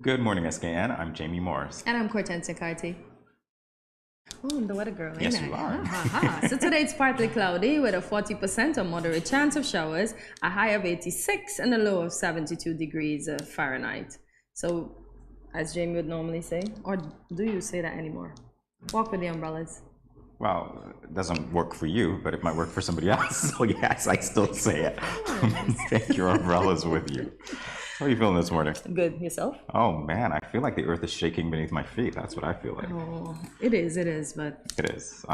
Good morning, SKN. I'm Jamie Morris. And I'm Kortensia. Oh, I'm the weather girl, ain't Yes, I? you are. So today it's partly cloudy with a 40% or moderate chance of showers, a high of 86 and a low of 72 degrees Fahrenheit. So, as Jamie would normally say, or do you say that anymore? Walk with the umbrellas. Well, it doesn't work for you, but it might work for somebody else. So yes, I still say it. Take your umbrellas with you. How are you feeling this morning? Good. Yourself? Oh man, I feel like the earth is shaking beneath my feet. That's what I feel like. Oh, it is, but... It is.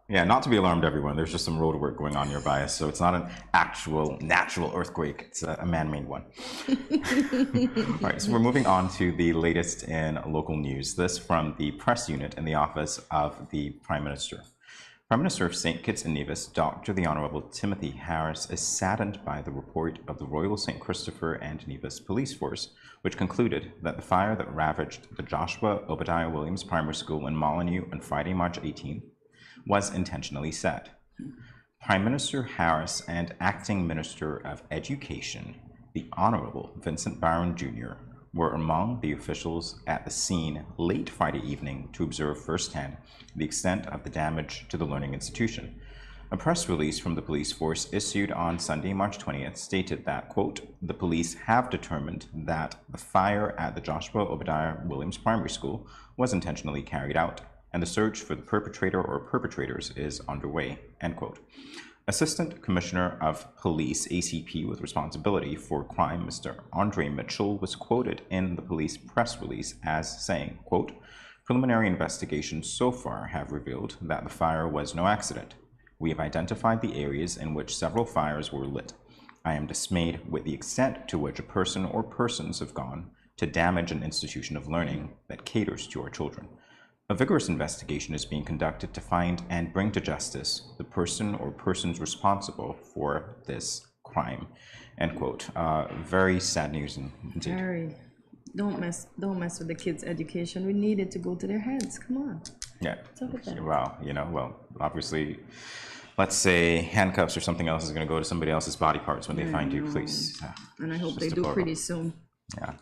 Yeah, not to be alarmed, everyone. There's just some road work going on nearby, so it's not an actual natural earthquake. It's a man-made one. All right, so we're moving on to the latest in local news. This from the press unit in the office of the Prime Minister. Prime Minister of St. Kitts and Nevis, Dr. the Honourable Timothy Harris, is saddened by the report of the Royal St. Christopher and Nevis Police Force, which concluded that the fire that ravaged the Joshua Obadiah Williams Primary School in Molyneux on Friday, March 18, was intentionally set. Prime Minister Harris and Acting Minister of Education, the Honourable Vincent Barron Jr., were among the officials at the scene late Friday evening to observe firsthand the extent of the damage to the learning institution. A press release from the police force issued on Sunday, March 20th stated that, quote, the police have determined that the fire at the Joshua Obadiah Williams Primary School was intentionally carried out, and the search for the perpetrator or perpetrators is underway, end quote. Assistant Commissioner of Police, ACP, with responsibility for crime, Mr. Andre Mitchell, was quoted in the police press release as saying, quote, preliminary investigations so far have revealed that the fire was no accident. We have identified the areas in which several fires were lit. I am dismayed with the extent to which a person or persons have gone to damage an institution of learning that caters to our children. A vigorous investigation is being conducted to find and bring to justice the person or persons responsible for this crime. End quote. Very sad news indeed. Very. Don't mess with the kids' education. We need it to go to their heads. Come on. Yeah. Talk about that. Well, obviously, let's say handcuffs or something else is going to go to somebody else's body parts when they find you, please. And I hope they do deplorable. pretty soon. Yeah.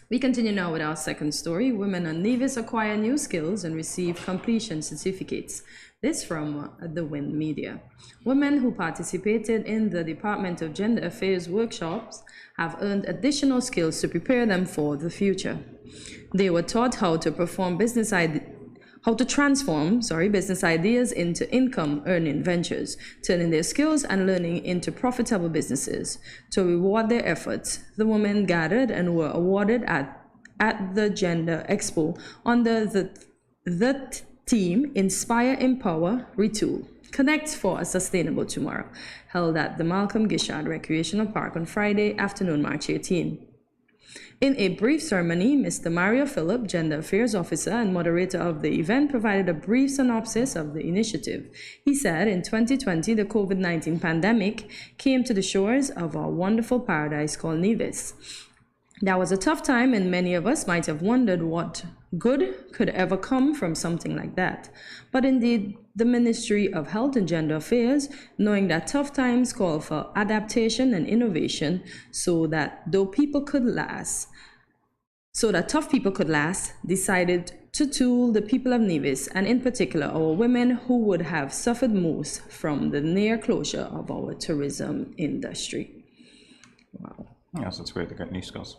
We continue now with our second story. Women on Nevis acquire new skills and receive completion certificates. This from the Wind Media. Women who participated in the Department of Gender Affairs workshops have earned additional skills to prepare them for the future. They were taught how to transform business ideas into income-earning ventures, turning their skills and learning into profitable businesses. To reward their efforts, the women gathered and were awarded at the Gender Expo under the theme Inspire, Empower, Retool. Connect for a Sustainable Tomorrow, held at the Malcolm Gishard Recreational Park on Friday afternoon, March 18. In a brief ceremony, Mr. Mario Phillip, Gender Affairs Officer and moderator of the event, provided a brief synopsis of the initiative. He said, in 2020, the COVID-19 pandemic came to the shores of our wonderful paradise called Nevis. That was a tough time, and many of us might have wondered what good could ever come from something like that. But indeed, the Ministry of Health and Gender Affairs, knowing that tough times call for adaptation and innovation so that tough people could last, decided to tool the people of Nevis, and in particular our women who would have suffered most from the near closure of our tourism industry. Wow. Yes, it's great to get new skills.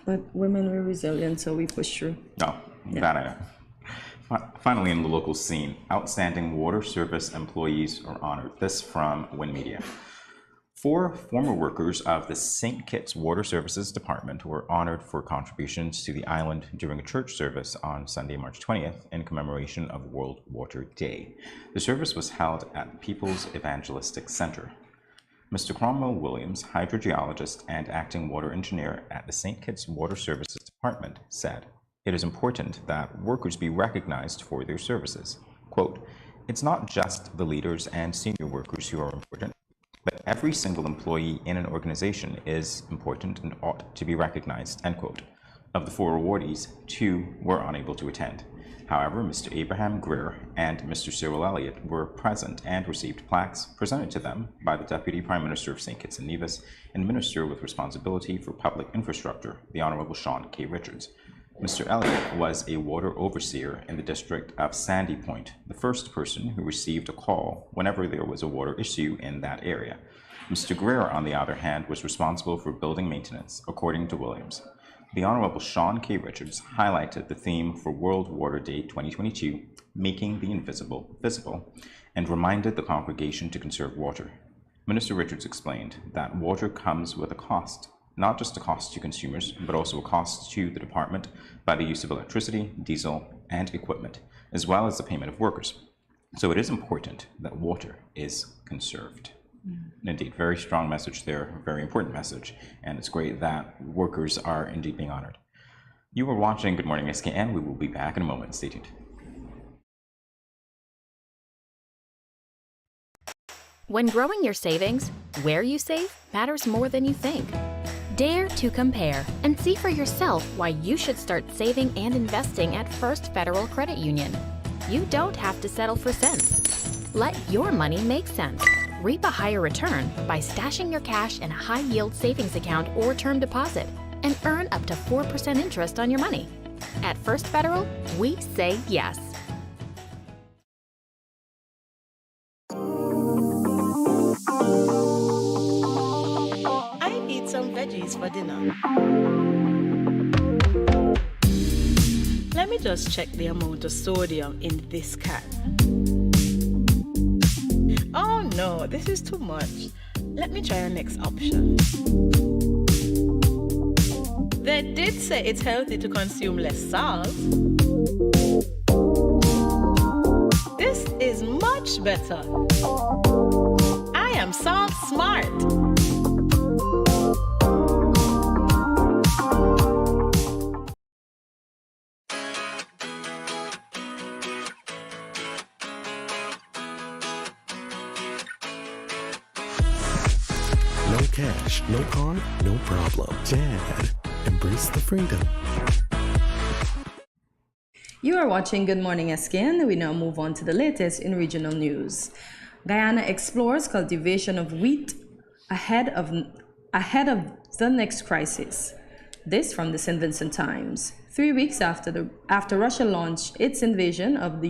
But women were resilient, so we pushed through. No, that I know. Finally, in the local scene, outstanding water service employees are honored. This from Wind Media. 4 former workers of the St. Kitts Water Services Department were honored for contributions to the island during a church service on Sunday, March 20th, in commemoration of World Water Day. The service was held at the People's Evangelistic Center. Mr. Cromwell Williams, hydrogeologist and acting water engineer at the St. Kitts Water Services Department, said, "It is important that workers be recognized for their services." Quote, "It's not just the leaders and senior workers who are important, but every single employee in an organization is important and ought to be recognized." End quote. Of the 4 awardees, 2 were unable to attend. However, Mr. Abraham Greer and Mr. Cyril Elliott were present and received plaques presented to them by the Deputy Prime Minister of St. Kitts and Nevis and Minister with responsibility for public infrastructure, the Honorable Sean K. Richards. Mr. Elliott was a water overseer in the district of Sandy Point, the first person who received a call whenever there was a water issue in that area. Mr. Greer, on the other hand, was responsible for building maintenance, according to Williams. The Honorable Sean K. Richards highlighted the theme for World Water Day 2022, Making the Invisible Visible, and reminded the congregation to conserve water. Minister Richards explained that water comes with a cost, not just a cost to consumers, but also a cost to the department by the use of electricity, diesel, and equipment, as well as the payment of workers. So it is important that water is conserved. Indeed, very strong message there, very important message, and it's great that workers are indeed being honored. You are watching Good Morning SKN. We will be back in a moment. Stay tuned. When growing your savings, where you save matters more than you think. Dare to compare and see for yourself why you should start saving and investing at First Federal Credit Union. You don't have to settle for cents. Let your money make sense. Reap a higher return by stashing your cash in a high-yield savings account or term deposit and earn up to 4% interest on your money. At First Federal, we say yes. I eat some veggies for dinner. Let me just check the amount of sodium in this can. Oh no, this is too much. Let me try our next option. They did say it's healthy to consume less salt. This is much better. I am salt smart. cash, no car, no problem. Dad, embrace the freedom. You are watching Good Morning SKN. We now move on to the latest in regional news. Guyana explores cultivation of wheat ahead of the next crisis. This from the St. Vincent Times. 3 weeks after Russia launched its invasion of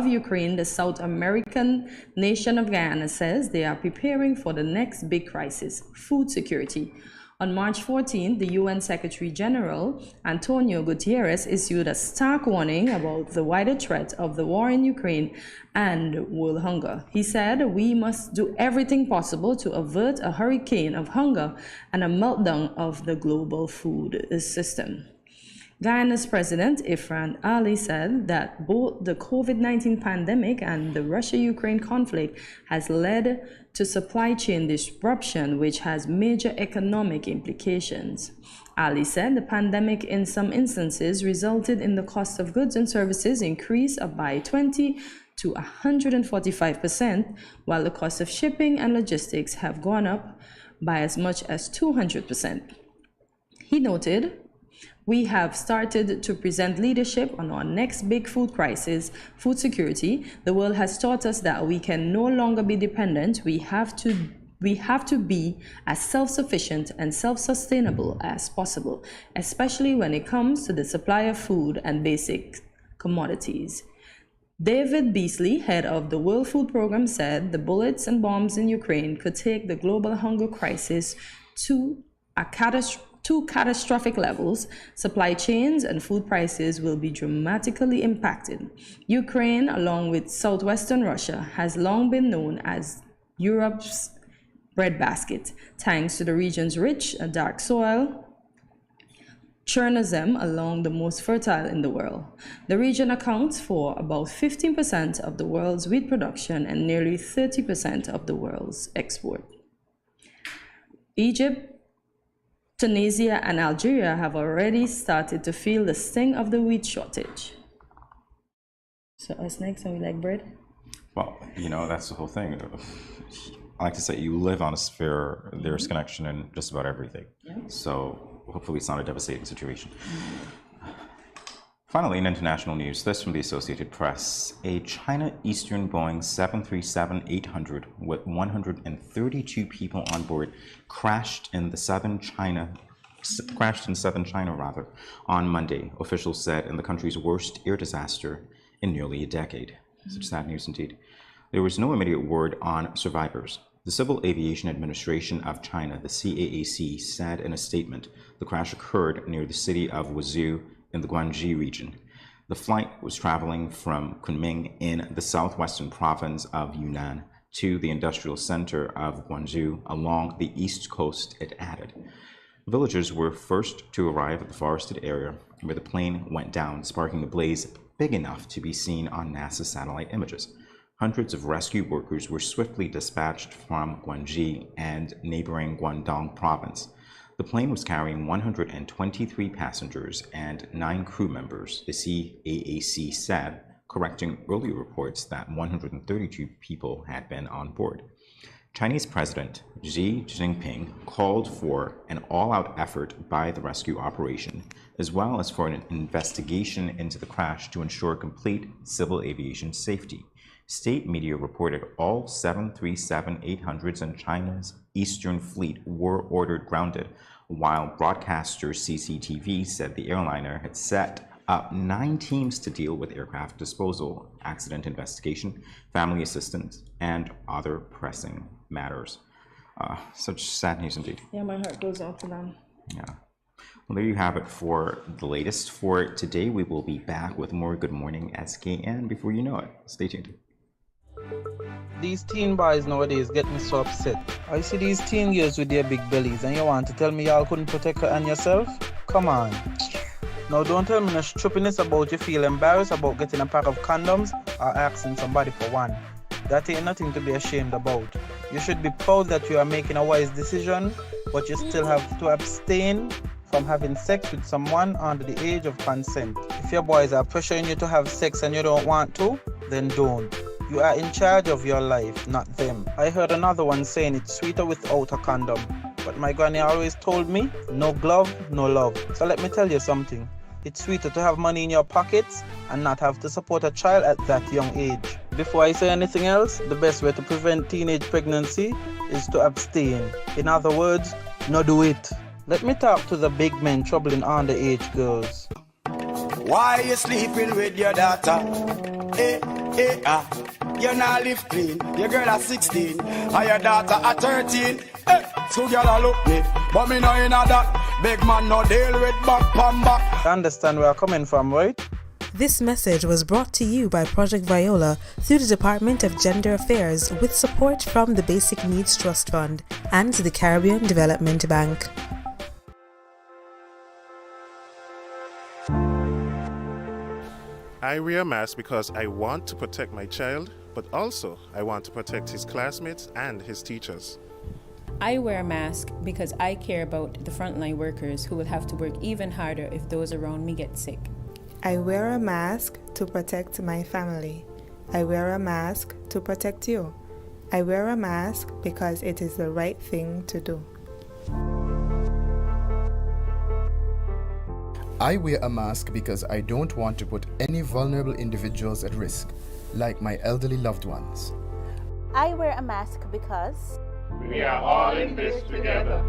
Ukraine, the South American nation of Guyana says they are preparing for the next big crisis, food security. On March 14, the UN Secretary General Antonio Guterres issued a stark warning about the wider threat of the war in Ukraine and world hunger. He said, "We must do everything possible to avert a hurricane of hunger and a meltdown of the global food system." Guyana's President Ifran Ali said that both the COVID-19 pandemic and the Russia-Ukraine conflict has led to supply chain disruption, which has major economic implications. Ali said the pandemic in some instances resulted in the cost of goods and services increase by 20 to 145%, while the cost of shipping and logistics have gone up by as much as 200%. He noted, "We have started to present leadership on our next big food crisis, food security. The world has taught us that we can no longer be dependent. We have to be as self-sufficient and self-sustainable as possible, especially when it comes to the supply of food and basic commodities." David Beasley, head of the World Food Program, said the bullets and bombs in Ukraine could take the global hunger crisis to catastrophic levels. Supply chains and food prices will be dramatically impacted. Ukraine, along with southwestern Russia, has long been known as Europe's breadbasket, thanks to the region's rich and dark soil, Chernozem along the most fertile in the world. The region accounts for about 15% of the world's wheat production and nearly 30% of the world's export. Egypt, Tunisia, and Algeria have already started to feel the sting of the wheat shortage. So us next, and we like bread? Well, that's the whole thing. I like to say you live on a sphere, there's connection in just about everything. Yeah. So hopefully it's not a devastating situation. Finally, in international news, this from the Associated Press. A China Eastern Boeing 737-800 with 132 people on board crashed in southern China on Monday, officials said, in the country's worst air disaster in nearly a decade. Such sad news indeed. There was no immediate word on survivors. The Civil Aviation Administration of China, the CAAC, said in a statement the crash occurred near the city of Wuzhou in the Guangxi region. The flight was traveling from Kunming in the southwestern province of Yunnan to the industrial center of Guangzhou along the east coast, it added. Villagers were first to arrive at the forested area where the plane went down, sparking a blaze big enough to be seen on NASA satellite images. Hundreds of rescue workers were swiftly dispatched from Guangxi and neighboring Guangdong province. The plane was carrying 123 passengers and 9 crew members, the CAAC said, correcting earlier reports that 132 people had been on board. Chinese President Xi Jinping called for an all-out effort by the rescue operation, as well as for an investigation into the crash to ensure complete civil aviation safety. State media reported all 737-800s in China's Eastern Fleet were ordered grounded, while broadcaster CCTV said the airliner had set up 9 teams to deal with aircraft disposal, accident investigation, family assistance, and other pressing matters. Such sad news indeed. Yeah, my heart goes out to them. Yeah. Well, there you have it for the latest. For today, we will be back with more Good Morning SKN before you know it. Stay tuned. These teen boys nowadays get me so upset. I see these teen girls with their big bellies and you want to tell me y'all couldn't protect her and yourself? Come on. Now don't tell me no stupidness about you feel embarrassed about getting a pack of condoms or asking somebody for one. That ain't nothing to be ashamed about. You should be proud that you are making a wise decision, but you still have to abstain from having sex with someone under the age of consent. If your boys are pressuring you to have sex and you don't want to, then don't. You are in charge of your life, not them. I heard another one saying it's sweeter without a condom. But my granny always told me, no glove, no love. So let me tell you something. It's sweeter to have money in your pockets and not have to support a child at that young age. Before I say anything else, the best way to prevent teenage pregnancy is to abstain. In other words, no do it. Let me talk to the big men troubling underage girls. Why you sleeping with your daughter? You're not live clean. Your girl at 16, and your daughter at 13. So girl look me, but me no in that. Big man no deal with back pamba. You understand where I'm coming from, right? This message was brought to you by Project Viola through the Department of Gender Affairs with support from the Basic Needs Trust Fund and the Caribbean Development Bank. I wear a mask because I want to protect my child, but also I want to protect his classmates and his teachers. I wear a mask because I care about the frontline workers who will have to work even harder if those around me get sick. I wear a mask to protect my family. I wear a mask to protect you. I wear a mask because it is the right thing to do. I wear a mask because I don't want to put any vulnerable individuals at risk, like my elderly loved ones. I wear a mask because we are all in this together.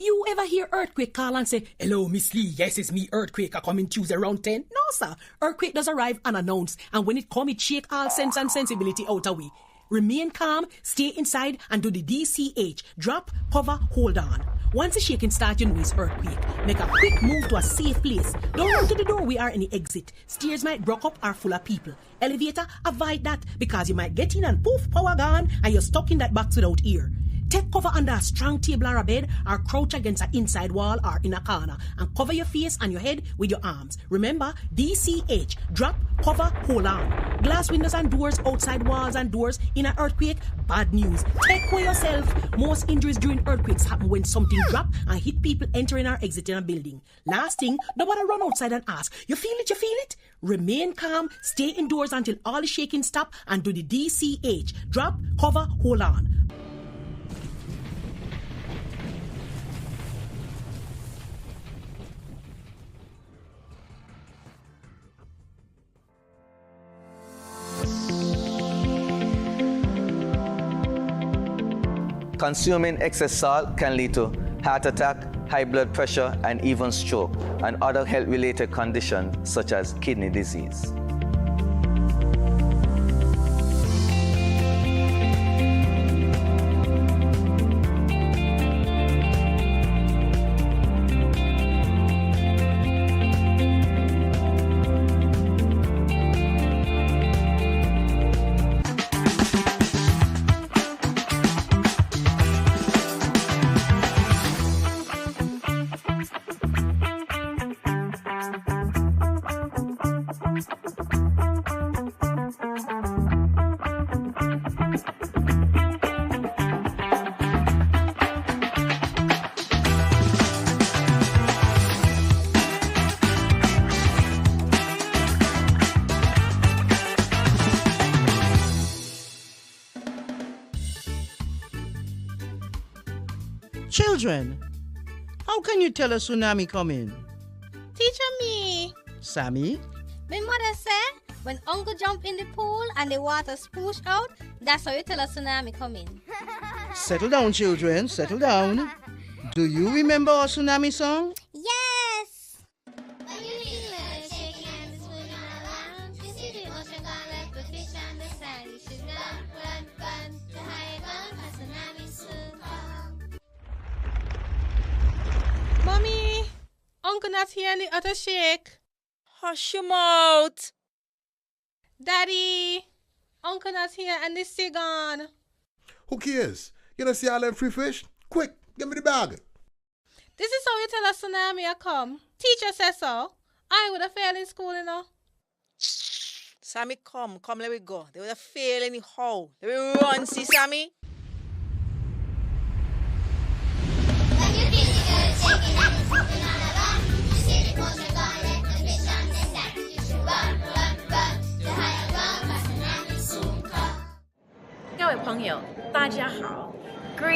You ever hear earthquake call and say, "Hello, Miss Lee, yes, it's me, earthquake, I coming Tuesday around 10? No, sir. Earthquake does arrive unannounced, and when it come, it shake all sense and sensibility out of we. Remain calm, stay inside, and do the DCH. Drop, cover, hold on. Once the shaking starts, you know it's earthquake. Make a quick move to a safe place. Don't run to the door, we are any exit. Stairs might block up or full of people. Elevator, avoid that, because you might get in and poof, power gone, and you're stuck in that box without ear. Take cover under a strong table or a bed, or crouch against an inside wall or in a corner, and cover your face and your head with your arms. Remember, DCH, drop, cover, hold on. Glass windows and doors, outside walls and doors in an earthquake, bad news. Take care yourself. Most injuries during earthquakes happen when something drop and hit people entering or exiting a building. Last thing, don't want to run outside and ask, you feel it, you feel it? Remain calm, stay indoors until all the shaking stop, and do the DCH, drop, cover, hold on. Consuming excess salt can lead to heart attack, high blood pressure, and even stroke, and other health-related conditions such as kidney disease. Children, how can you tell a tsunami coming? Teacher me. Sammy? My mother said, when uncle jump in the pool and the water spoosh out, that's how you tell a tsunami coming. Settle down, children, settle down. Do you remember our tsunami song? Yes! When you feel it shaking and it's moving around, you see the ocean gone like the fish on the sand. You should run, the higher ground, a tsunami soon come. Mommy, Uncle not here and the other shake. Hush your mouth. Daddy, Uncle not here and the sea gone. Who cares? You don't see all them free fish? Quick, give me the bag. This is how you tell a tsunami a come. Teacher says so. I would have failed in school, you know. Sammy, come, let me go. They would have failed anyhow. Let me run, see, Sammy. When you feel the earth shaking and it's moving all around, you see the ocean gone like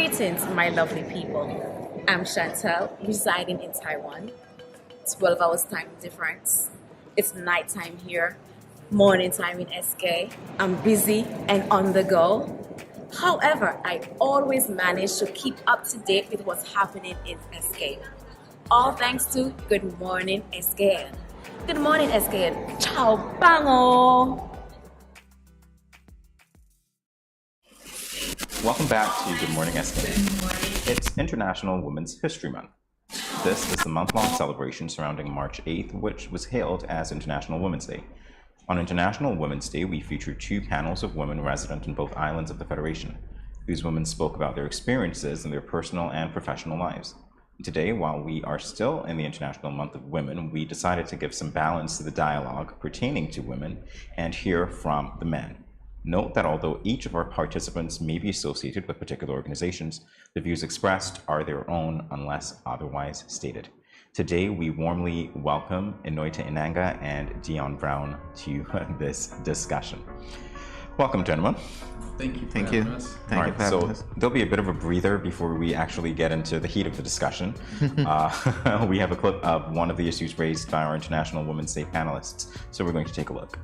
Greetings, my lovely people. I'm Chantel, residing in Taiwan. 12 hours time difference. It's nighttime here, morning time in SK. I'm busy and on the go. However, I always manage to keep up to date with what's happening in SK. All thanks to Good Morning SKN. Good morning, SKN. Ciao, bango! Welcome back to Good Morning SKN. It's International Women's History Month. This is the month-long celebration surrounding March 8th, which was hailed as International Women's Day. On International Women's Day, we featured 2 panels of women resident in both islands of the Federation. These women spoke about their experiences in their personal and professional lives. Today, while we are still in the International Month of Women, we decided to give some balance to the dialogue pertaining to women and hear from the men. Note that although each of our participants may be associated with particular organizations, the views expressed are their own unless otherwise stated. Today, we warmly welcome Inoita Inanga and Dion Brown to this discussion. Welcome, gentlemen. Thank you. Thank you. All right, so there'll be a bit of a breather before we actually get into the heat of the discussion. We have a clip of one of the issues raised by our International Women's Day panelists, so we're going to take a look.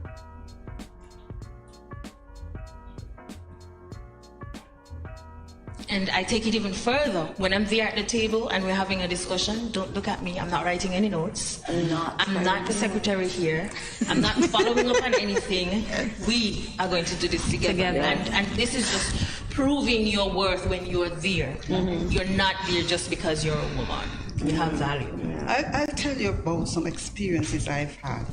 And I take it even further. When I'm there at the table and we're having a discussion, don't look at me. I'm not writing any notes. I'm not the secretary here. I'm not following up on anything. We are going to do this together. And this is just proving your worth when you're there. You're not there just because you're a woman. You have value. I'll tell you about some experiences I've had.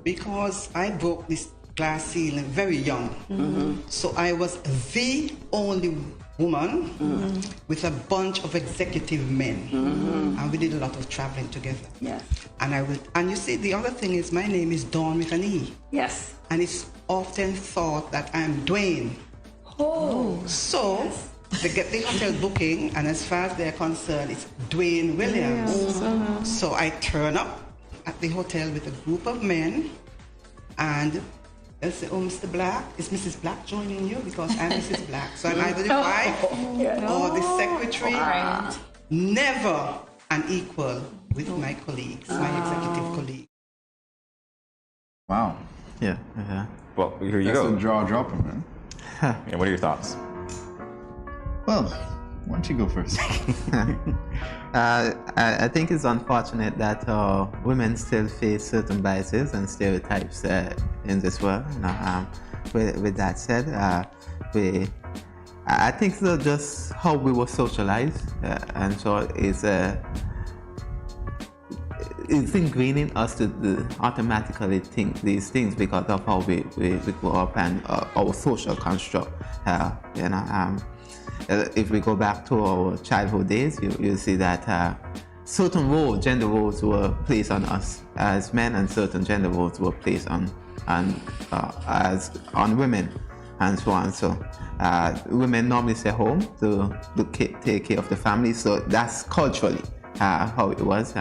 Because I broke this glass ceiling very young. So I was the only woman with a bunch of executive men, and we did a lot of traveling together. Yes. And you see, the other thing is my name is Dawn with an E. Yes. And it's often thought that I'm Dwayne. Oh. So they get the hotel booking, and as far as they're concerned, it's Dwayne Williams. So I turn up at the hotel with a group of men, and they'll say, "Oh, Mr. Black, is Mrs. Black joining you?" Because I'm Mrs. Black. So I'm either the wife or the secretary. Never an equal with my colleagues, my executive colleagues. Wow. Yeah. Well, here you That's go. a jaw dropper, man. Yeah, what are your thoughts? Well, why don't you go first? I think it's unfortunate that women still face certain biases and stereotypes in this world. With that said, I think it's just how we were socialized, and so it's ingraining us to automatically think these things because of how we grow up and our social construct. If we go back to our childhood days, you see that certain roles, gender roles, were placed on us as men, and certain gender roles were placed on women, and so on. So women normally stay home to take care of the family. So that's culturally how it was.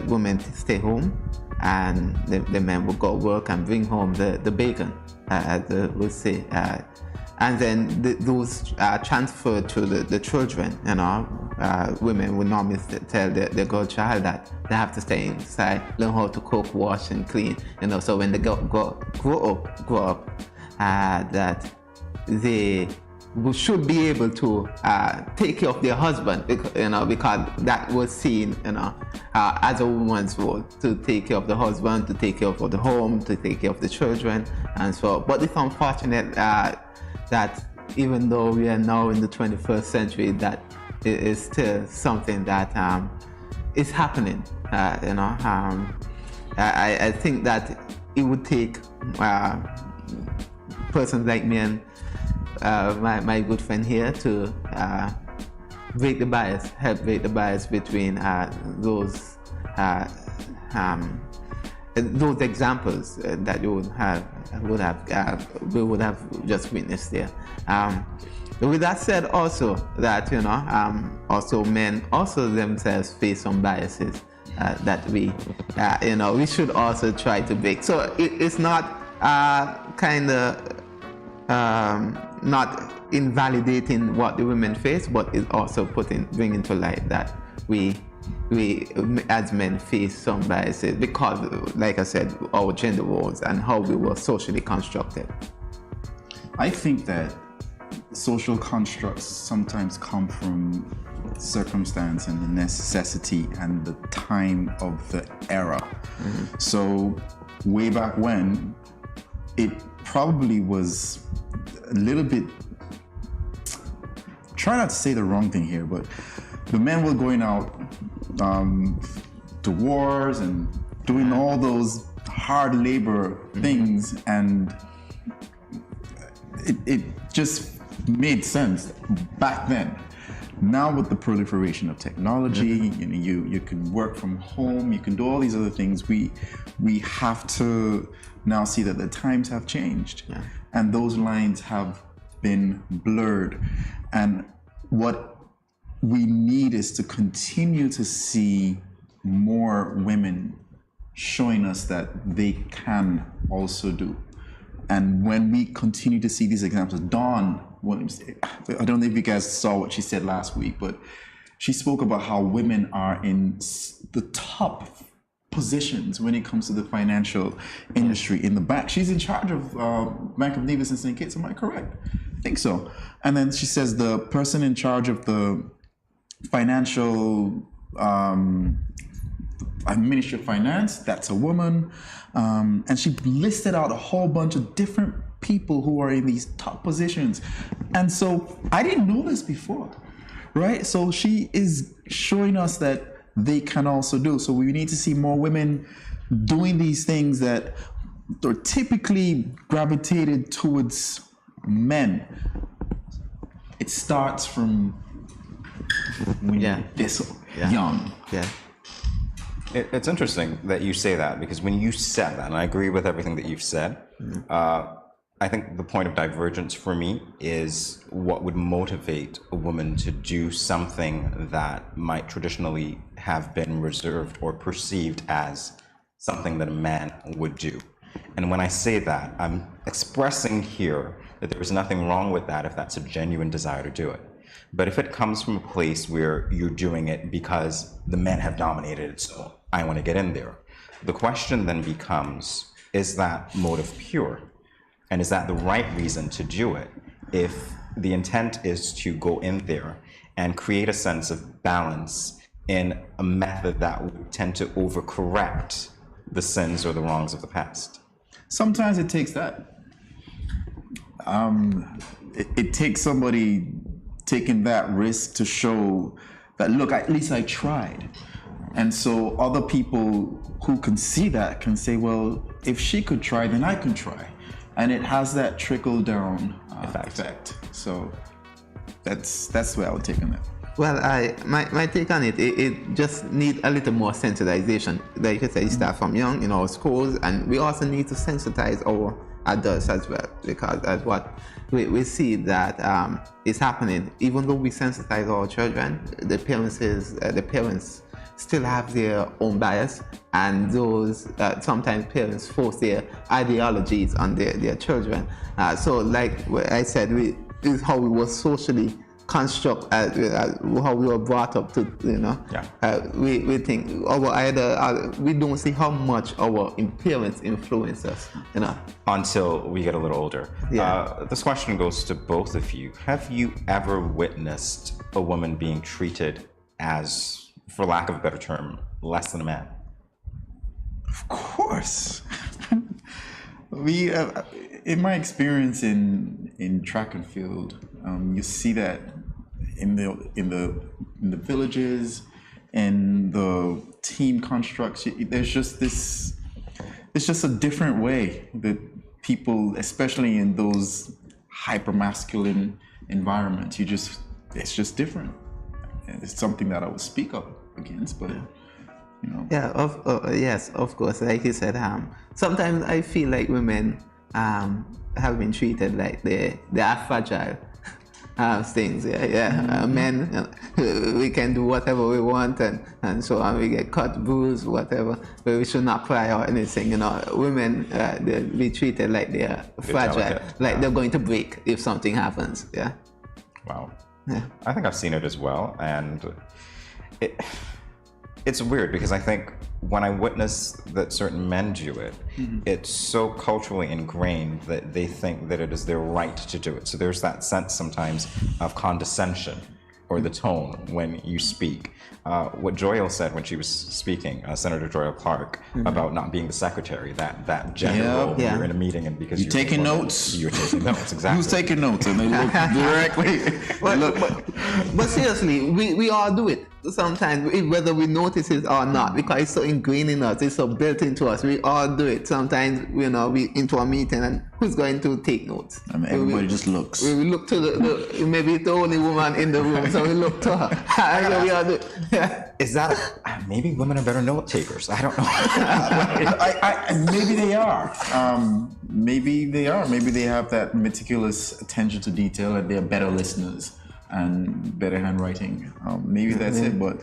Women stay home, and the men would go work and bring home the bacon, as they would say. And then those transferred to the children. Women would normally tell their girl child that they have to stay inside, learn how to cook, wash, and clean. So when they grow up, that they should be able to take care of their husband, because that was seen, as a woman's role, to take care of the husband, to take care of the home, to take care of the children, and so. But it's unfortunate that even though we are now in the 21st century, that it is still something that is happening. I think that it would take persons like me and my good friend here to break the bias, help break the bias between those examples that you we would have just witnessed there. With that said, also that also men also themselves face some biases that we should also try to break. So it's not kind of not invalidating what the women face, but is also bringing to light that we as men face some biases because, like I said, our gender roles and how we were socially constructed. I think that social constructs sometimes come from circumstance and the necessity and the time of the era. Mm-hmm. So way back when, it probably was a little bit, try not to say the wrong thing here, but the men were going out to wars and doing all those hard labor things, and it just made sense back then. Now with the proliferation of technology, you can work from home, you can do all these other things. We have to now see that the times have changed, and those lines have been blurred. And what we need is to continue to see more women showing us that they can also do. And when we continue to see these examples, Dawn, I don't know if you guys saw what she said last week, but she spoke about how women are in the top positions when it comes to the financial industry in the bank. She's in charge of Bank of Nevis and St. Kitts, am I correct? I think so. And then she says the person in charge of the financial Ministry of Finance, that's a woman. And she listed out a whole bunch of different people who are in these top positions. And so I didn't know this before, right? So she is showing us that they can also do. So we need to see more women doing these things that are typically gravitated towards men. It starts from when you're this young. Yeah. It's interesting that you say that, because when you said that, and I agree with everything that you've said, I think the point of divergence for me is what would motivate a woman to do something that might traditionally have been reserved or perceived as something that a man would do. And when I say that, I'm expressing here that there is nothing wrong with that if that's a genuine desire to do it. But if it comes from a place where you're doing it because the men have dominated it, so I want to get in there, the question then becomes, is that motive pure? And is that the right reason to do it if the intent is to go in there and create a sense of balance in a method that would tend to overcorrect the sins or the wrongs of the past? Sometimes it takes that. It takes somebody taking that risk to show that, look, at least I tried. And so other people who can see that can say, well, if she could try, then I can try. And it has that trickle down effect. So that's where I would take on it. Well, my take on it just need a little more sensitization. Like I said, you start from young in our schools, and we also need to sensitize our adults as well, because that's what we see that is happening. Even though we sensitize our children, the parents still have their own bias, and those sometimes parents force their ideologies on their children. So like I said, this is how we were socially construct, how we were brought up to, we think we don't see how much our parents influence us, until we get a little older. This question goes to both of you. Have you ever witnessed a woman being treated as, for lack of a better term, less than a man? Of course. In my experience in track and field, you see that in the villages, in the team constructs. There's just this. It's just a different way that people, especially in those hyper-masculine environments, it's just different. It's something that I would speak up against, but yes, of course. Like you said, sometimes I feel like women have been treated like they are fragile, things. Men, we can do whatever we want, and so on. We get cut, bruised, whatever. But we should not pry or anything. Women they be treated like they are fragile, like they're going to break if something happens. Yeah. Wow. Yeah. I think I've seen it as well, and it's weird because I think when I witness that certain men do it, it's so culturally ingrained that they think that it is their right to do it. So there's that sense sometimes of condescension or the tone when you speak. What Joyelle said when she was speaking, Senator Joyelle Clark, about not being the secretary, that general, you're in a meeting and because you're taking notes. You're taking notes, exactly. Who's taking notes? And they look directly. But seriously, we all do it sometimes, whether we notice it or not, because it's so ingrained in us, it's so built into us. We all do it. Sometimes, we into a meeting and who's going to take notes? I mean, everybody just looks. We look to maybe the only woman in the room, so we look to her. So we all do it. Is that maybe women are better note takers? I don't know. Maybe they are. Maybe they are. Maybe they have that meticulous attention to detail and they're better listeners and better handwriting. Maybe that's it, but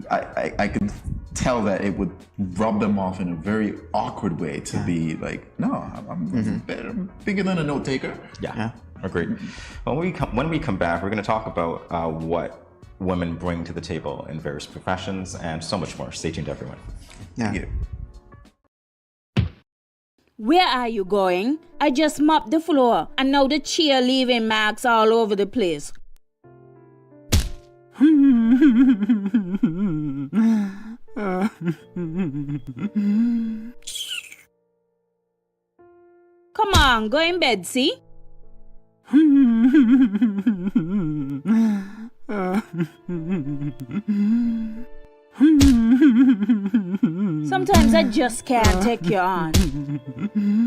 I could tell that it would rub them off in a very awkward way to be like, no, I'm better, bigger than a note taker. Yeah. Agreed. When we come back, we're going to talk about what women bring to the table in various professions and so much more. Stay tuned, everyone. Yeah. Where are you going? I just mopped the floor and now the chair leaving marks all over the place. Come on, go in bed, see? Sometimes I just can't take you on.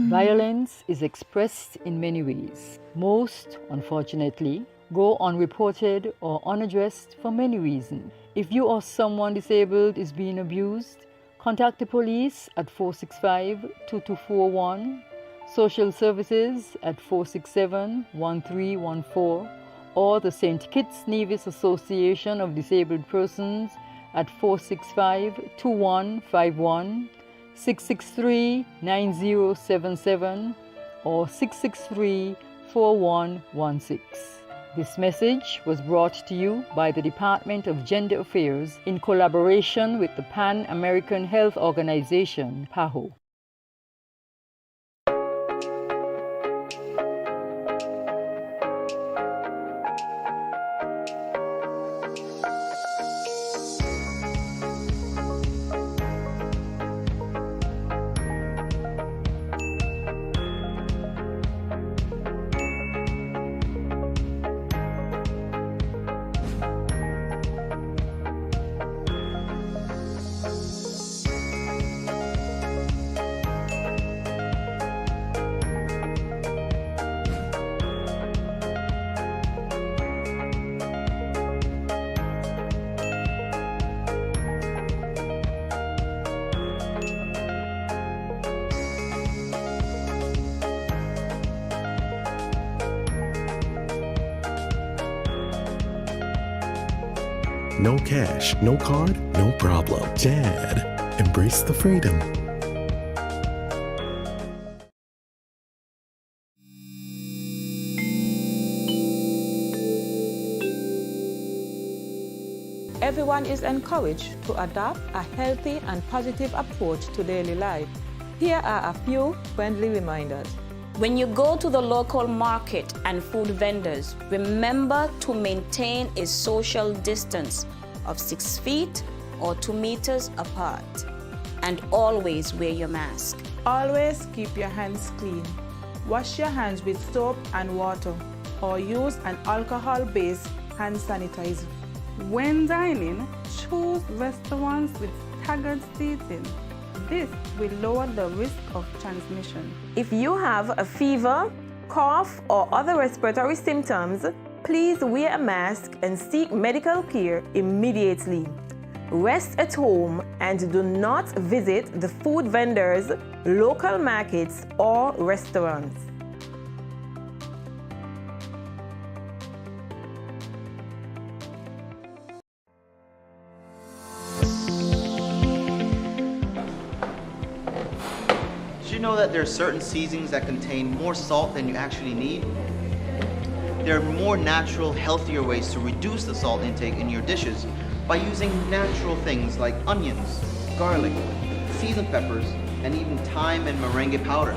Violence is expressed in many ways. Most, unfortunately, go unreported or unaddressed for many reasons. If you or someone disabled is being abused, contact the police at 465-2241, social services at 467-1314, or the St. Kitts Nevis Association of Disabled Persons at 465-2151, 663-9077, or 663-4116. This message was brought to you by the Department of Gender Affairs in collaboration with the Pan American Health Organization, PAHO. No cash, no card, no problem. JAD. Embrace the freedom. Everyone is encouraged to adopt a healthy and positive approach to daily life. Here are a few friendly reminders. When you go to the local market and food vendors, remember to maintain a social distance of 6 feet or 2 meters apart. And always wear your mask. Always keep your hands clean. Wash your hands with soap and water or use an alcohol-based hand sanitizer. When dining, choose restaurants with staggered seating. This will lower the risk of transmission. If you have a fever, cough, or other respiratory symptoms, please wear a mask and seek medical care immediately. Rest at home and do not visit the food vendors, local markets, or restaurants. know that there are certain seasonings that contain more salt than you actually need? There are more natural, healthier ways to reduce the salt intake in your dishes by using natural things like onions, garlic, seasoned peppers, and even thyme and merengue powder.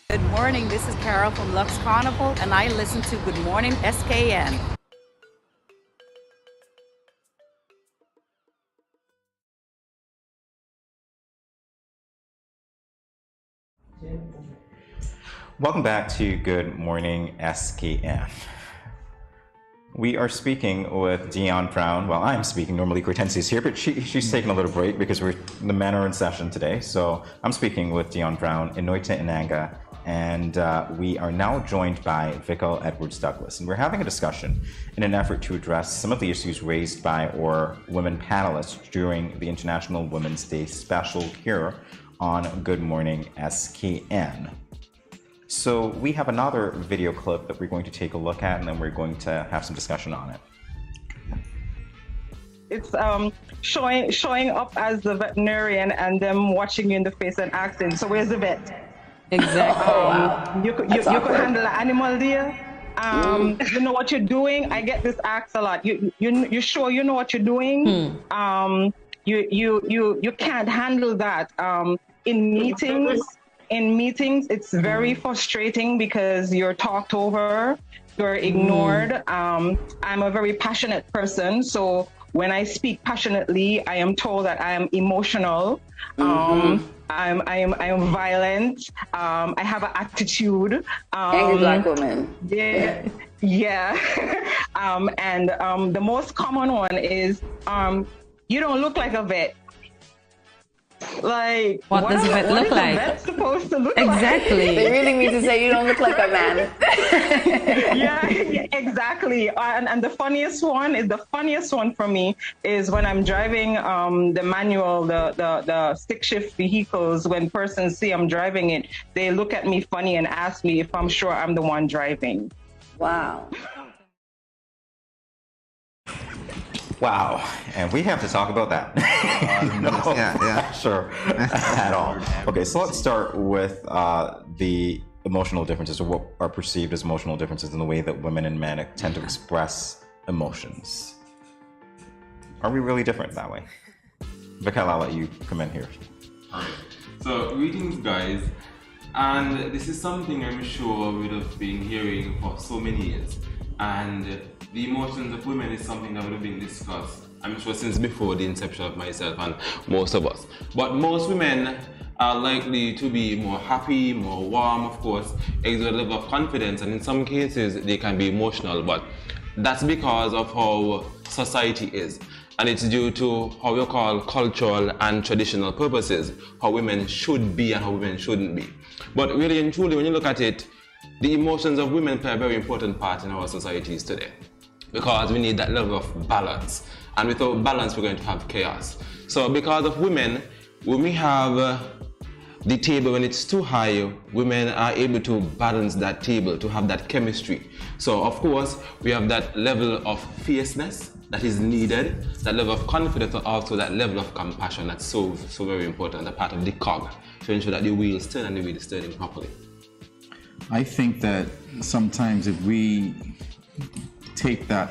Good morning, this is Carol from Lux Carnival, and I listen to Good Morning SKN. Welcome back to Good Morning SKN. We are speaking with Dion Brown. Well, I'm speaking. Normally Kortensia is here, but she's taking a little break because the men are in session today. So I'm speaking with Dion Brown, Inoita Inanga, and we are now joined by Vical Edwards-Douglas. And we're having a discussion in an effort to address some of the issues raised by our women panelists during the International Women's Day special here on Good Morning SKN. So we have another video clip that we're going to take a look at, and then we're going to have some discussion on it. It's showing up as the veterinarian and them watching you in the face and asking, so where's the vet? Exactly. You could handle an animal there. You know what you're doing? I get this asked a lot. You sure you know what you're doing? You can't handle that. In meetings, it's very frustrating because you're talked over, you're ignored. I'm a very passionate person, so when I speak passionately, I am told that I am emotional. I am violent. I have an attitude. Angry black woman. Yeah. And the most common one is, you don't look like a vet. Like, what does a vet look like? What is a vet supposed to look Exactly. like? They really mean to say you don't look like a man. yeah, exactly. And the funniest one for me is when I'm driving the manual, the stick shift vehicles. When persons see I'm driving it, they look at me funny and ask me if I'm sure I'm the one driving. Wow. Wow, and we have to talk about that. Sure, at all. Okay, so let's start with the emotional differences, or what are perceived as emotional differences in the way that women and men tend to express emotions. Are we really different that way? Vical, I'll let you come in here. Alright, so greetings guys, and this is something I'm sure we would have been hearing for so many years, and the emotions of women is something that would have been discussed, I'm sure, since before the inception of myself and most of us. But most women are likely to be more happy, more warm, of course, exert a level of confidence, and in some cases they can be emotional, but that's because of how society is. And it's due to how we call cultural and traditional purposes, how women should be and how women shouldn't be. But really and truly, when you look at it, the emotions of women play a very important part in our societies today, because we need that level of balance. And without balance, we're going to have chaos. So because of women, when we have the table, when it's too high, women are able to balance that table, to have that chemistry. So of course, we have that level of fierceness that is needed, that level of confidence, but also that level of compassion that's so very important, a part of the cog, to ensure that the wheels turn and the wheel is turning properly. I think that sometimes if we take that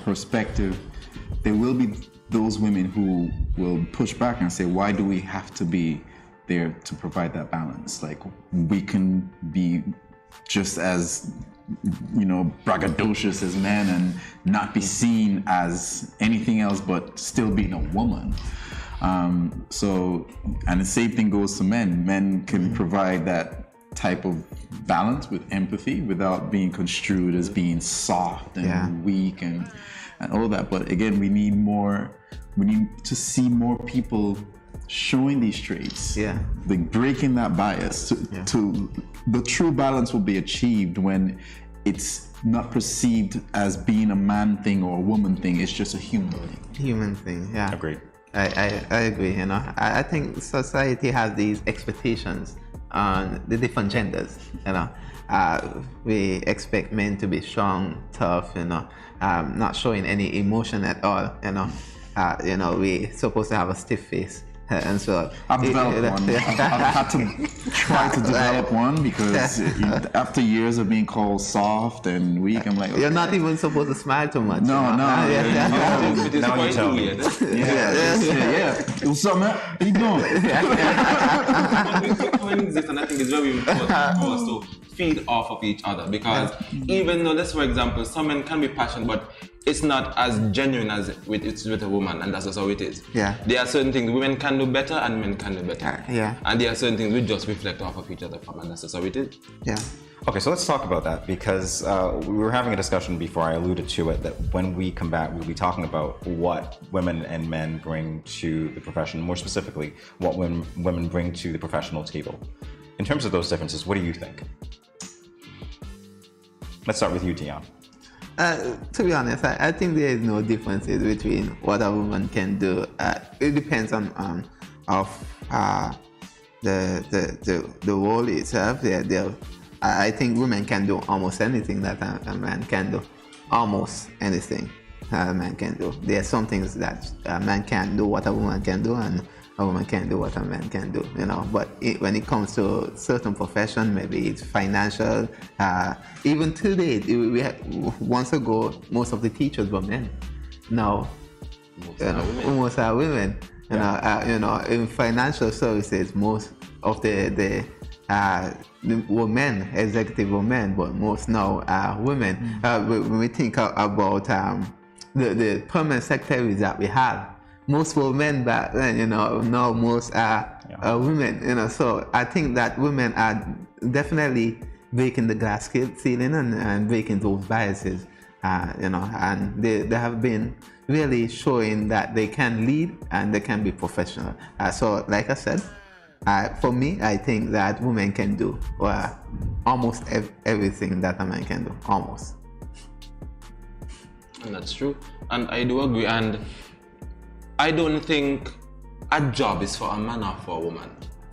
perspective, there will be those women who will push back and say, why do we have to be there to provide that balance? Like, we can be just as, braggadocious as men and not be seen as anything else but still being a woman. And the same thing goes to men. Men can provide that type of balance with empathy without being construed as being soft and weak and all that. But again, we need to see more people showing these traits, like breaking that bias. To the true balance will be achieved when it's not perceived as being a man thing or a woman thing. It's just a human thing. Human thing, yeah. Agreed. I agree. You know, I think society has these expectations on the different genders. You know, we expect men to be strong, tough. You know, not showing any emotion at all. You know, we supposed to have a stiff face. And so I've developed one. I've had to try to develop one because after years of being called soft and weak, I'm like, okay. You're not even supposed to smile too much. No. Now you tell me. What's up, man? How you doing? Coexist, and I think it's very important for us to feed off of each other, because even though, let's for example, some men can be passionate, but it's not as genuine as it's with a woman, and that's just how it is. Yeah. There are certain things women can do better and men can do better. Yeah. And there are certain things we just reflect off of each other from, and that's just how it is. Yeah. Okay, so let's talk about that, because we were having a discussion before, I alluded to it, that when we come back, we'll be talking about what women and men bring to the profession, more specifically, what women bring to the professional table. In terms of those differences, what do you think? Let's start with you, Dion. To be honest, I think there is no differences between what a woman can do. It depends on the role itself. I think women can do almost anything that a man can do. Almost anything that a man can do. There are some things that a man can't do what a woman can do, and a woman can't do what a man can do, you know. But when it comes to certain profession, maybe it's financial. Even today, once ago, most of the teachers were men. Now, most are women. You know, in financial services, most of the were men, executive were men, but most now are women. When we think about the permanent secretaries that we have, most were men back then, you know. Now most are women, you know. So I think that women are definitely breaking the glass ceiling and breaking those biases, you know. And they have been really showing that they can lead and they can be professional. So, like I said, for me, I think that women can do almost everything that a man can do, almost. And that's true, and I do agree. And I don't think a job is for a man or for a woman.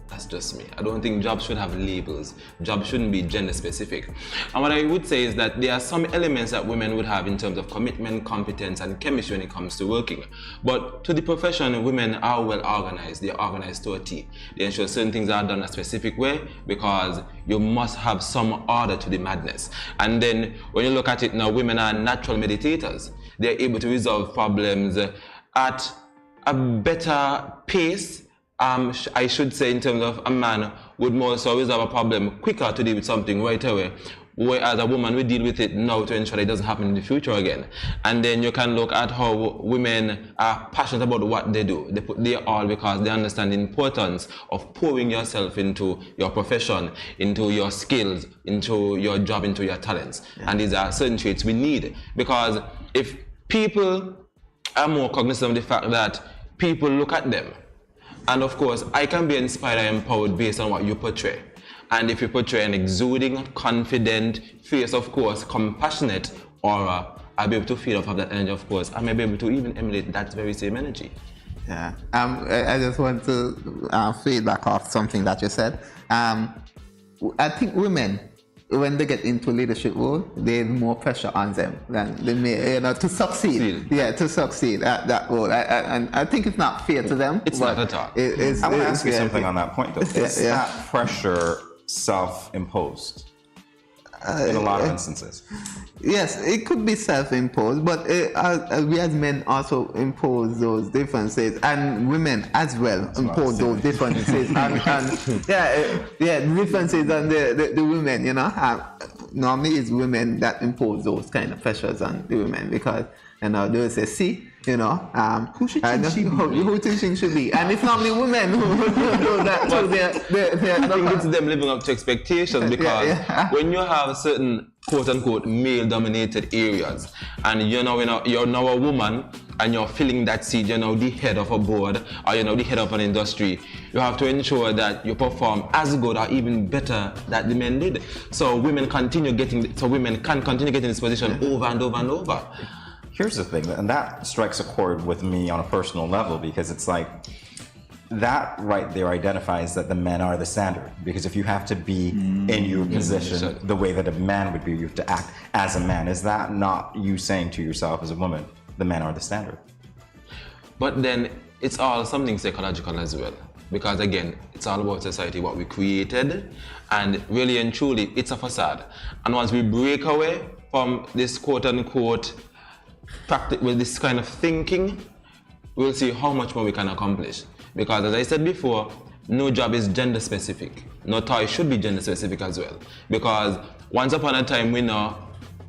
That's just me. I don't think jobs should have labels. Jobs shouldn't be gender specific. And what I would say is that there are some elements that women would have in terms of commitment, competence, and chemistry when it comes to working. But to the profession, women are well organized. They're organized to a T. They ensure certain things are done a specific way, because you must have some order to the madness. And then when you look at it now, women are natural meditators. They're able to resolve problems at a better pace, I should say, in terms of a man would more so resolve a problem quicker to deal with something right away, whereas a woman will deal with it now to ensure that it doesn't happen in the future again. And then you can look at how women are passionate about what they do. They put their all because they understand the importance of pouring yourself into your profession, into your skills, into your job, into your talents. And these are certain traits we need, because if people are more cognizant of the fact that people look at them, and of course I can be inspired and empowered based on what you portray. And if you portray an exuding, confident face, of course, compassionate aura, I'll be able to feed off of that energy, of course. I may be able to even emulate that very same energy. Yeah, I just want to feedback off something that you said. I think women, when they get into leadership role, there's more pressure on them than they may, you know, to succeed. Yeah, to succeed at that role. And I think it's not fair to them. It's not at all. I want to ask you something on that point, though. Is that pressure self-imposed in a lot of instances? Yes, it could be self-imposed, but we as men also impose those differences, and women as well impose those differences. and differences on the women, you know. Normally it's women that impose those kind of pressures on the women, because, you know, they will say, see, You know, who should she be? Who teaching should be, and it's normally women who do that. So I think it's them living up to expectations because when you have certain quote-unquote male-dominated areas, and you're now a woman, and you're filling that seat, you're now the head of a board, or you're now the head of an industry, you have to ensure that you perform as good or even better that the men did. So women can continue getting this position over and over and over. Here's the thing, and that strikes a chord with me on a personal level, because it's like that right there identifies that the men are the standard. Because if you have to be in your position the way that a man would be, you have to act as a man. Is that not you saying to yourself as a woman, the men are the standard? But then it's all something psychological as well. Because again, it's all about society, what we created, and really and truly, it's a facade. And once we break away from this quote-unquote practice with this kind of thinking, we'll see how much more we can accomplish. Because as I said before, no job is gender specific. No toy should be gender specific as well. Because once upon a time we know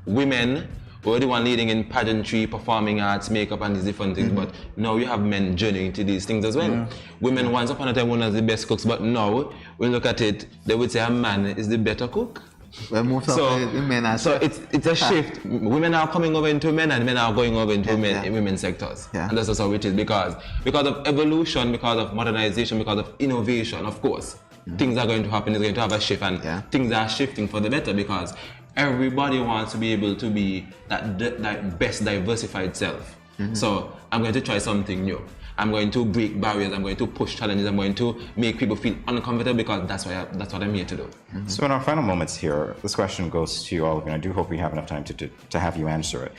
women were the one leading in pageantry, performing arts, makeup and these different things, but now you have men journeying into these things as well. Women once upon a time were one of the best cooks, but now we look at it, they would say a man is the better cook. Well, most of the men are it's a shift. Women are coming over into men, and men are going over into women's sectors. And that's just how it is, because of evolution, because of modernization, because of innovation, of course. Things are going to happen, it's going to have a shift, and things are shifting for the better, because everybody wants to be able to be that best diversified self. So I'm going to try something new. I'm going to break barriers, I'm going to push challenges, I'm going to make people feel uncomfortable, because that's what I'm here to do. So in our final moments here, this question goes to all of you, and I do hope we have enough time to have you answer it.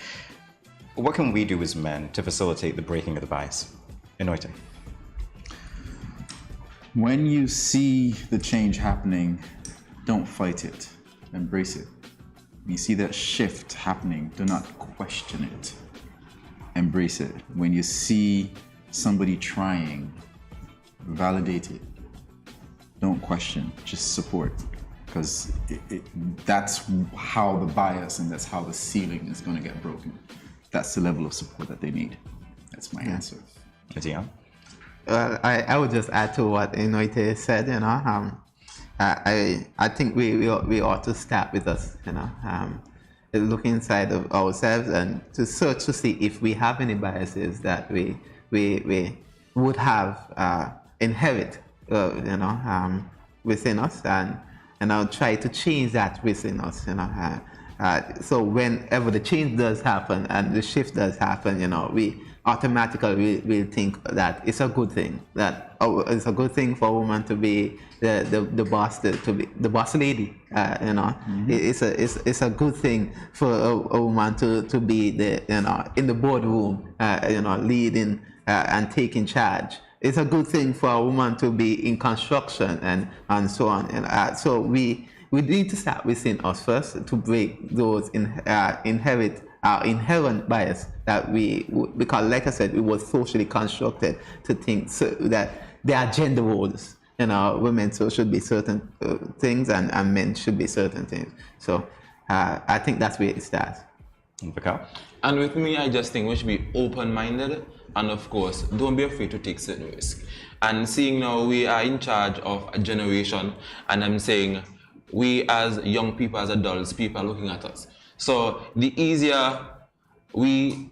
What can we do as men to facilitate the breaking of the bias? Enoite. When you see the change happening, don't fight it, embrace it. When you see that shift happening, do not question it, embrace it. When you see somebody trying, validate it. Don't question, just support. Because that's how the bias and that's how the ceiling is going to get broken. That's the level of support that they need. That's my answer. Dion? Well, I would just add to what Enoite said, you know. I think we ought to start with us, you know. Look inside of ourselves and to search to see if we have any biases that we would have inherit, you know, within us, and I'll try to change that within us, you know. So whenever the change does happen and the shift does happen, you know, we automatically will think that it's a good thing. That it's a good thing for a woman to be the boss, to be the boss lady. You know, it's a good thing for a woman to be the, you know, in the boardroom, you know, leading and taking charge. It's a good thing for a woman to be in construction and so on. And so we need to start within us first to break those inherent bias that because like I said, we were socially constructed to think that there are gender roles. You know, women should be certain things and men should be certain things. So I think that's where it starts. And with me, I just think we should be open-minded, and of course, don't be afraid to take certain risks. And seeing now we are in charge of a generation, and I'm saying we as young people, as adults, people are looking at us. So the easier we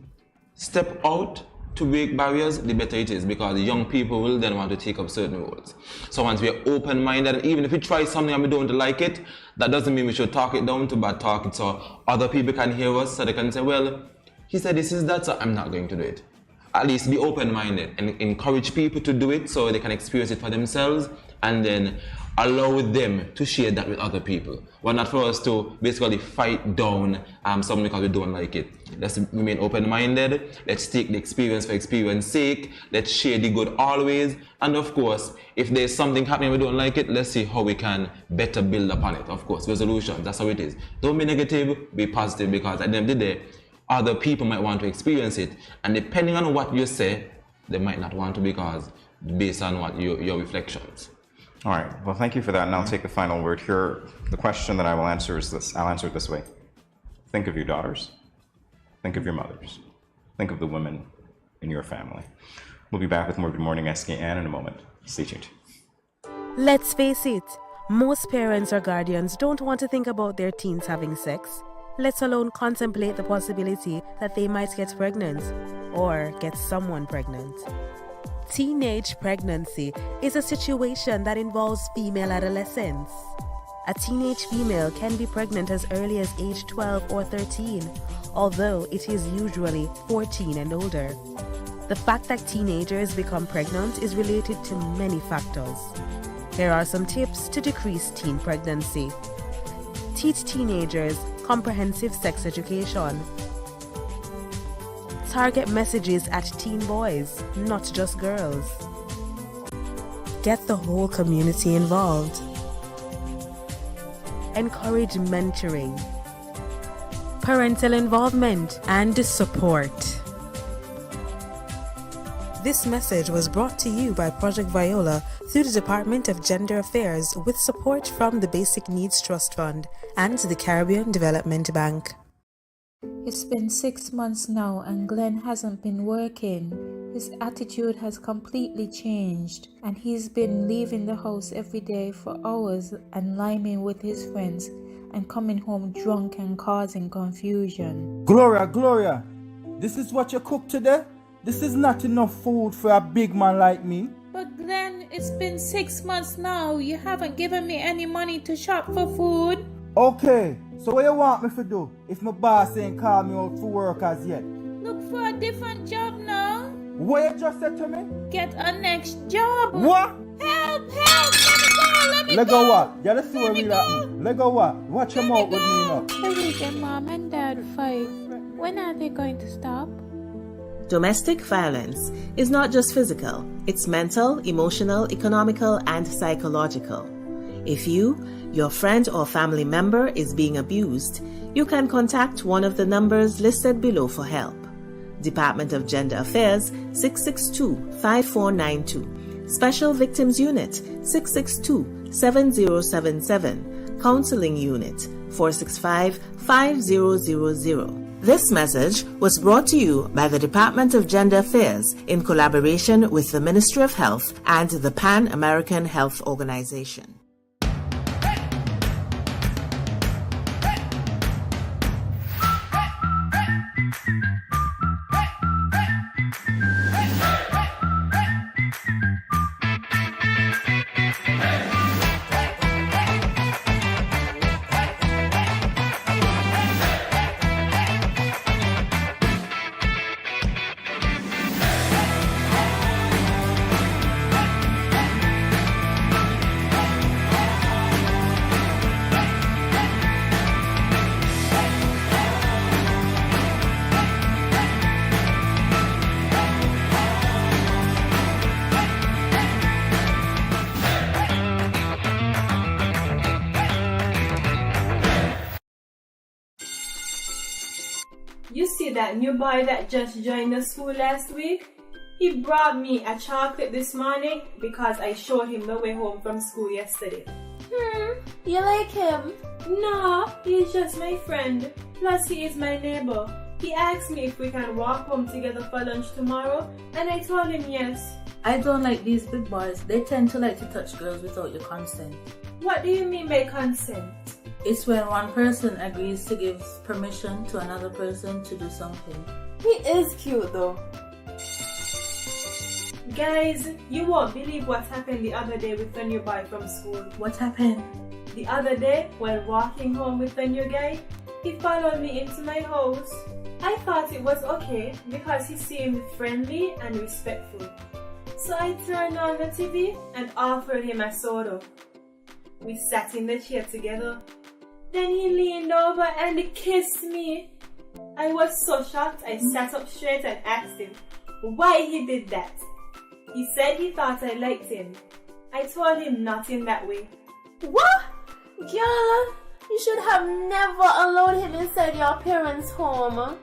step out to break barriers, the better it is, because the young people will then want to take up certain roles. So once we are open-minded, even if we try something and we don't like it, that doesn't mean we should talk it down to bad talk it, so other people can hear us, so they can say, well, he said this is that, so I'm not going to do it. At least be open-minded and encourage people to do it so they can experience it for themselves, and then allow them to share that with other people. Well, not for us to basically fight down something because we don't like it. Let's remain open-minded. Let's take the experience for experience sake. Let's share the good always. And of course, if there's something happening we don't like it, let's see how we can better build upon it. Of course, resolutions, that's how it is. Don't be negative, be positive, because at the end of the day, other people might want to experience it. And depending on what you say, they might not want to, because based on what your reflections. All right, well, thank you for that, and I'll take the final word here. The question that I will answer is this. I'll answer it this way. Think of your daughters. Think of your mothers. Think of the women in your family. We'll be back with more Good Morning SKN in a moment. Stay tuned. Let's face it, most parents or guardians don't want to think about their teens having sex, let alone contemplate the possibility that they might get pregnant or get someone pregnant. Teenage pregnancy is a situation that involves female adolescents. A teenage female can be pregnant as early as age 12 or 13, although it is usually 14 and older. The fact that teenagers become pregnant is related to many factors. Here are some tips to decrease teen pregnancy. Teach teenagers comprehensive sex education. Target messages at teen boys, not just girls. Get the whole community involved. Encourage mentoring, parental involvement, and support. This message was brought to you by Project Viola through the Department of Gender Affairs with support from the Basic Needs Trust Fund and the Caribbean Development Bank. It's been 6 months now and Glenn hasn't been working. His attitude has completely changed and he's been leaving the house every day for hours and liming with his friends and coming home drunk and causing confusion. Gloria, this is what you cooked today? This is not enough food for a big man like me. But Glenn, it's been 6 months now. You haven't given me any money to shop for food. Okay, so what you want me to do if my boss ain't called me out for work as yet? Look for a different job now. What you just said to me? Get a next job. What? Help! Let me go! Let go what? Yeah, let's see what really happened. Let go what? Watch your mouth with me now. The weekend mom and dad fight. When are they going to stop? Domestic violence is not just physical, it's mental, emotional, economical, and psychological. If you, your friend or family member is being abused, you can contact one of the numbers listed below for help. Department of Gender Affairs 662-5492, Special Victims Unit 662-7077, Counseling Unit 465-5000. This message was brought to you by the Department of Gender Affairs in collaboration with the Ministry of Health and the Pan American Health Organization. You see that new boy that just joined the school last week? He brought me a chocolate this morning because I showed him the way home from school yesterday. You like him? No, he's just my friend. Plus he is my neighbor. He asked me if we can walk home together for lunch tomorrow and I told him yes. I don't like these big boys. They tend to like to touch girls without your consent. What do you mean by consent? It's when one person agrees to give permission to another person to do something. He is cute though. Guys, you won't believe what happened the other day with the new boy from school. What happened? The other day, while walking home with the new guy, he followed me into my house. I thought it was okay because he seemed friendly and respectful. So I turned on the TV and offered him a soda. We sat in the chair together. Then he leaned over and kissed me. I was so shocked I sat up straight and asked him why he did that. He said he thought I liked him. I told him not in that way. What? Girl, you should have never allowed him inside your parents' home.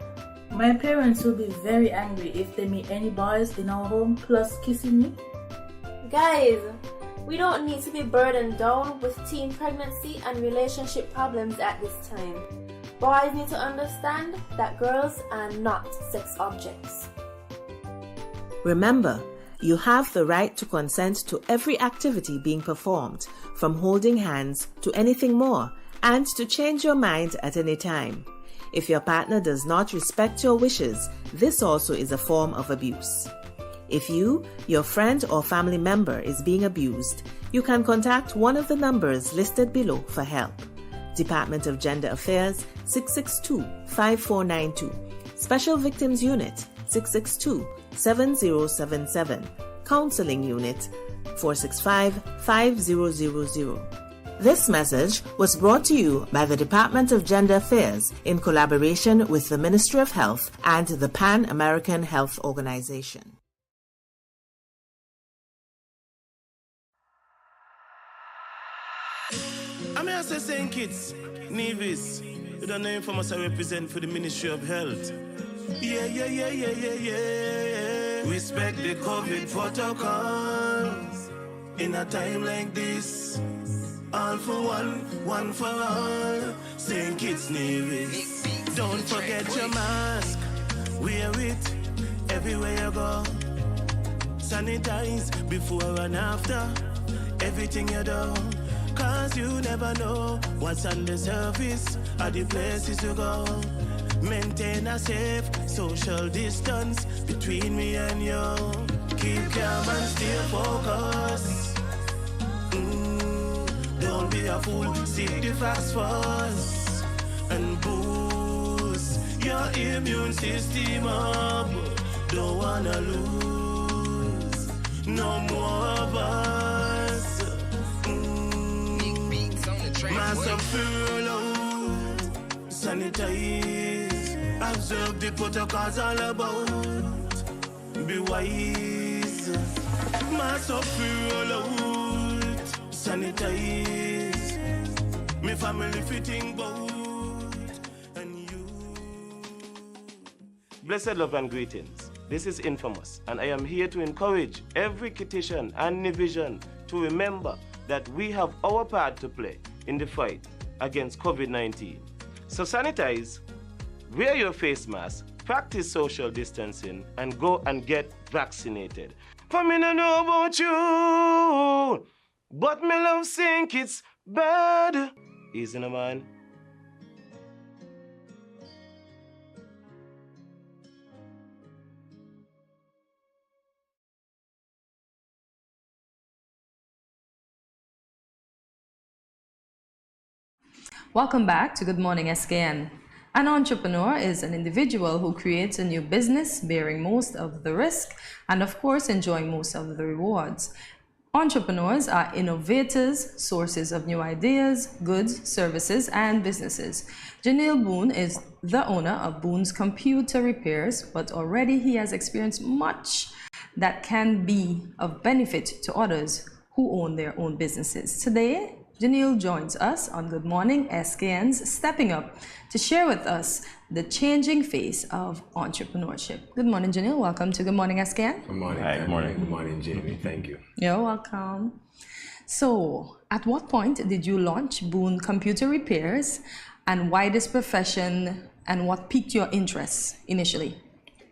My parents will be very angry if they meet any boys in our home plus kissing me. Guys, we don't need to be burdened down with teen pregnancy and relationship problems at this time. Boys need to understand that girls are not sex objects. Remember, you have the right to consent to every activity being performed, from holding hands to anything more, and to change your mind at any time. If your partner does not respect your wishes, this also is a form of abuse. If you, your friend or family member is being abused, you can contact one of the numbers listed below for help. Department of Gender Affairs 662-5492, Special Victims Unit 662-7077, Counseling Unit 465-5000. This message was brought to you by the Department of Gender Affairs in collaboration with the Ministry of Health and the Pan American Health Organization. I'm here to say kids, Nevis, you don't know informers I represent for the Ministry of Health. Yeah. Respect the COVID protocols. In a time like this, all for one for all. St. Kitts Nevis. Don't forget your mask. Wear it everywhere you go. Sanitize before and after everything you do. Cause you never know what's on the surface of the places you go. Maintain a safe social distance between me and you. Keep calm and stay focused. Don't be a fool, seek the facts first. And boost your immune system up. Don't wanna lose no more of us. Mask up, furlough, sanitize, observe the protocols all about. Be wise. Mask up, furlough, sanitize. Me family fitting boat and you. Blessed love and greetings. This is Infamous, and I am here to encourage every Kittitian and Nivision to remember that we have our part to play in the fight against COVID-19. So sanitize, wear your face mask, practice social distancing, and go and get vaccinated. For me no know about you, but me love think it's bad. Easy no man. Welcome back to Good Morning SKN. An entrepreneur is an individual who creates a new business, bearing most of the risk and of course enjoying most of the rewards. Entrepreneurs are innovators, sources of new ideas, goods, services, and businesses. Janelle Boone is the owner of Boone's Computer Repairs, but already he has experienced much that can be of benefit to others who own their own businesses. Today, Janelle joins us on Good Morning SKN's Stepping Up to share with us the changing face of entrepreneurship. Good morning, Janelle. Welcome to Good Morning SKN. Good morning. Hi, good morning. Good morning, Jamie. Thank you. You're welcome. So, at what point did you launch Boone Computer Repairs, and why this profession, and what piqued your interest initially?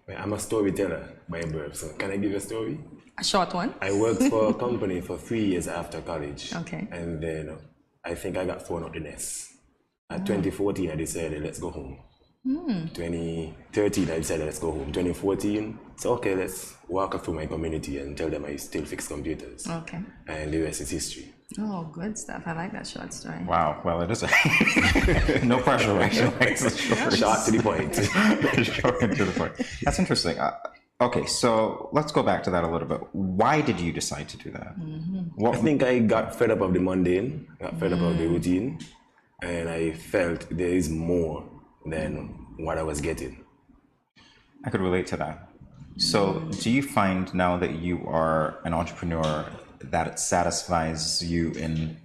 Well, I'm a storyteller by birth, so can I give you a story? A short one. I worked for a company for 3 years after college. Okay. And then I think I got thrown out the nest. At 2014, I decided, let's go home. 2013, I decided, let's go home. 2014, so okay, let's walk through my community and tell them I still fix computers. Okay. And the rest is history. Oh, good stuff. I like that short story. Wow. Well, it is a no pressure, actually. Short to the point. Short and to the point. That's interesting. Okay, so let's go back to that a little bit. Why did you decide to do that? I think I got fed up of the mundane, got fed up of the routine, and I felt there is more than what I was getting. I could relate to that. So do you find now that you are an entrepreneur that it satisfies you in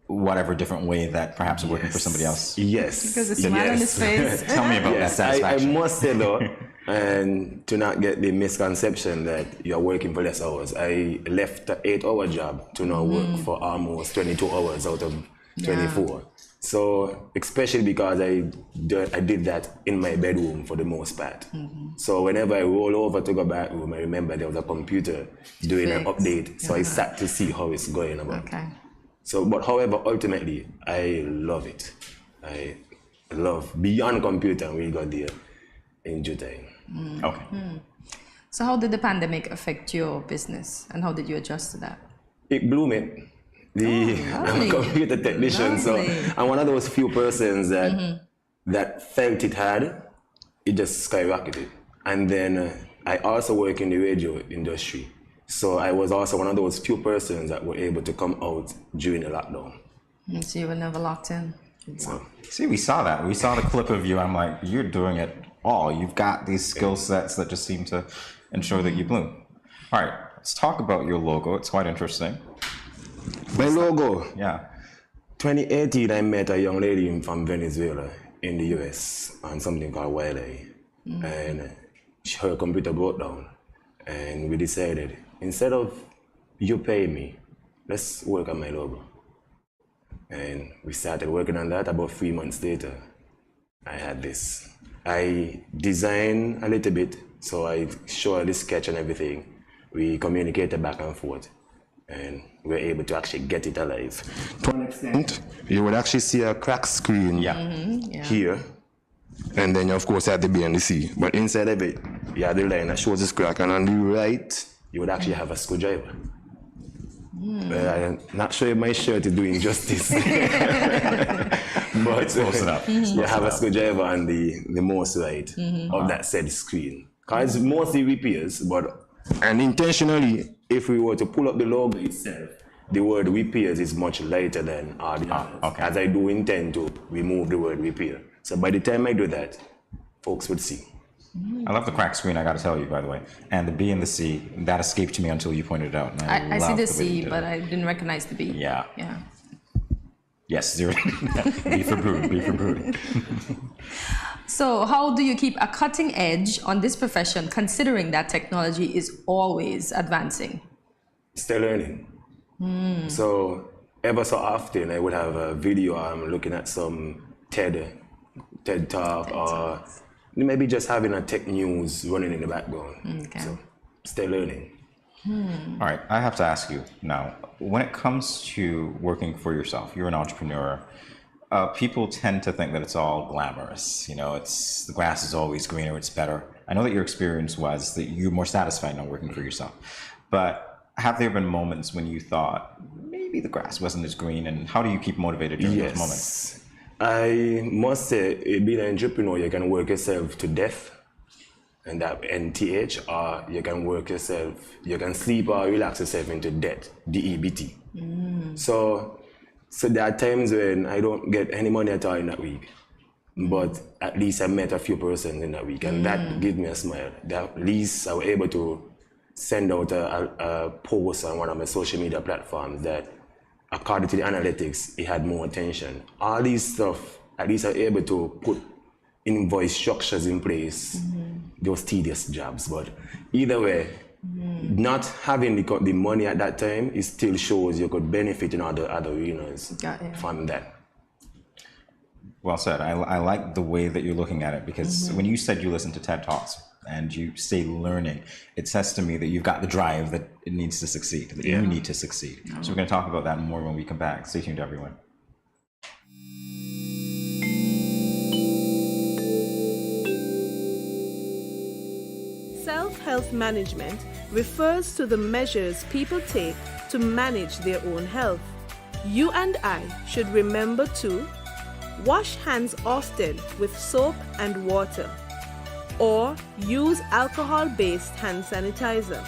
whatever different way that perhaps working for somebody else? Yes. Because the smile on his face. Tell me about that satisfaction. I must say though, and to not get the misconception that you're working for less hours, I left an 8-hour job to now work for almost 22 hours out of 24. So, especially because I did that in my bedroom for the most part. So whenever I roll over to go back home, I remember there was a computer doing an update. So I sat to see how it's going about. Okay. So, but however, ultimately, I love it. I love beyond computer, we got there in due time. Okay. So how did the pandemic affect your business and how did you adjust to that? It blew me. I'm a computer technician, so I'm one of those few persons that that felt it hard. It just skyrocketed. And then I also work in the radio industry. So I was also one of those few persons that were able to come out during the lockdown. So you were never locked in? So. See, we saw that. We saw the clip of you. I'm like, you're doing it all. You've got these skill sets that just seem to ensure that you bloom. All right, let's talk about your logo. It's quite interesting. My logo? Yeah. 2018, I met a young lady from Venezuela in the US on something called Wiley. And her computer broke down. And we decided, instead of you pay me, let's work on my logo. And we started working on that. About 3 months later, I had this. I designed a little bit, so I showed the sketch and everything. We communicated back and forth, and we were able to actually get it alive. To an extent, you would actually see a crack screen here, and then of course you have the B and the C. But inside of it, you have the line that shows this crack, and on the right, you would actually have a screwdriver. I'm not sure if my shirt is doing justice. But it's close enough. You have a screwdriver on the most right of that said screen. Because it's mostly repairs, and intentionally, if we were to pull up the logo itself, the word repairs is much lighter than all the others. As I do intend to remove the word repair. So by the time I do that, folks would see. I love the crack screen, I got to tell you, by the way. And the B and the C, that escaped me until you pointed it out. And I see love the way C, you did but it. I didn't recognize the B. Yeah. Yeah. Yes, zero. B for brood, B for brood. So how do you keep a cutting edge on this profession considering that technology is always advancing? Still learning. So ever so often I would have a video, I'm looking at some TED talk, or maybe just having a tech news running in the background. Okay. So still learning. All right, I have to ask you now, when it comes to working for yourself, you're an entrepreneur, people tend to think that it's all glamorous. You know, it's the grass is always greener, it's better. I know that your experience was that you're more satisfied now working for yourself, but have there been moments when you thought maybe the grass wasn't as green, and how do you keep motivated during those moments? I must say, being an entrepreneur, you can work yourself to death, and that NTH, or you can work yourself, you can sleep or relax yourself into debt, DEBT. So there are times when I don't get any money at all in that week, but at least I met a few persons in that week, and that gives me a smile. That at least I was able to send out a post on one of my social media platforms that, according to the analytics, it had more attention. All these stuff, at least I'm able to put invoice structures in place, those tedious jobs. But either way, not having the money at that time, it still shows you could benefit in other arenas from that. Well said. I like the way that you're looking at it, because when you said you listen to TED Talks and you stay learning, it says to me that you've got the drive that it needs to succeed, that you need to succeed. So we're going to talk about that more when we come back. Stay tuned, everyone. Self-health management refers to the measures people take to manage their own health. You and I should remember to wash hands often with soap and water, or use alcohol-based hand sanitizer.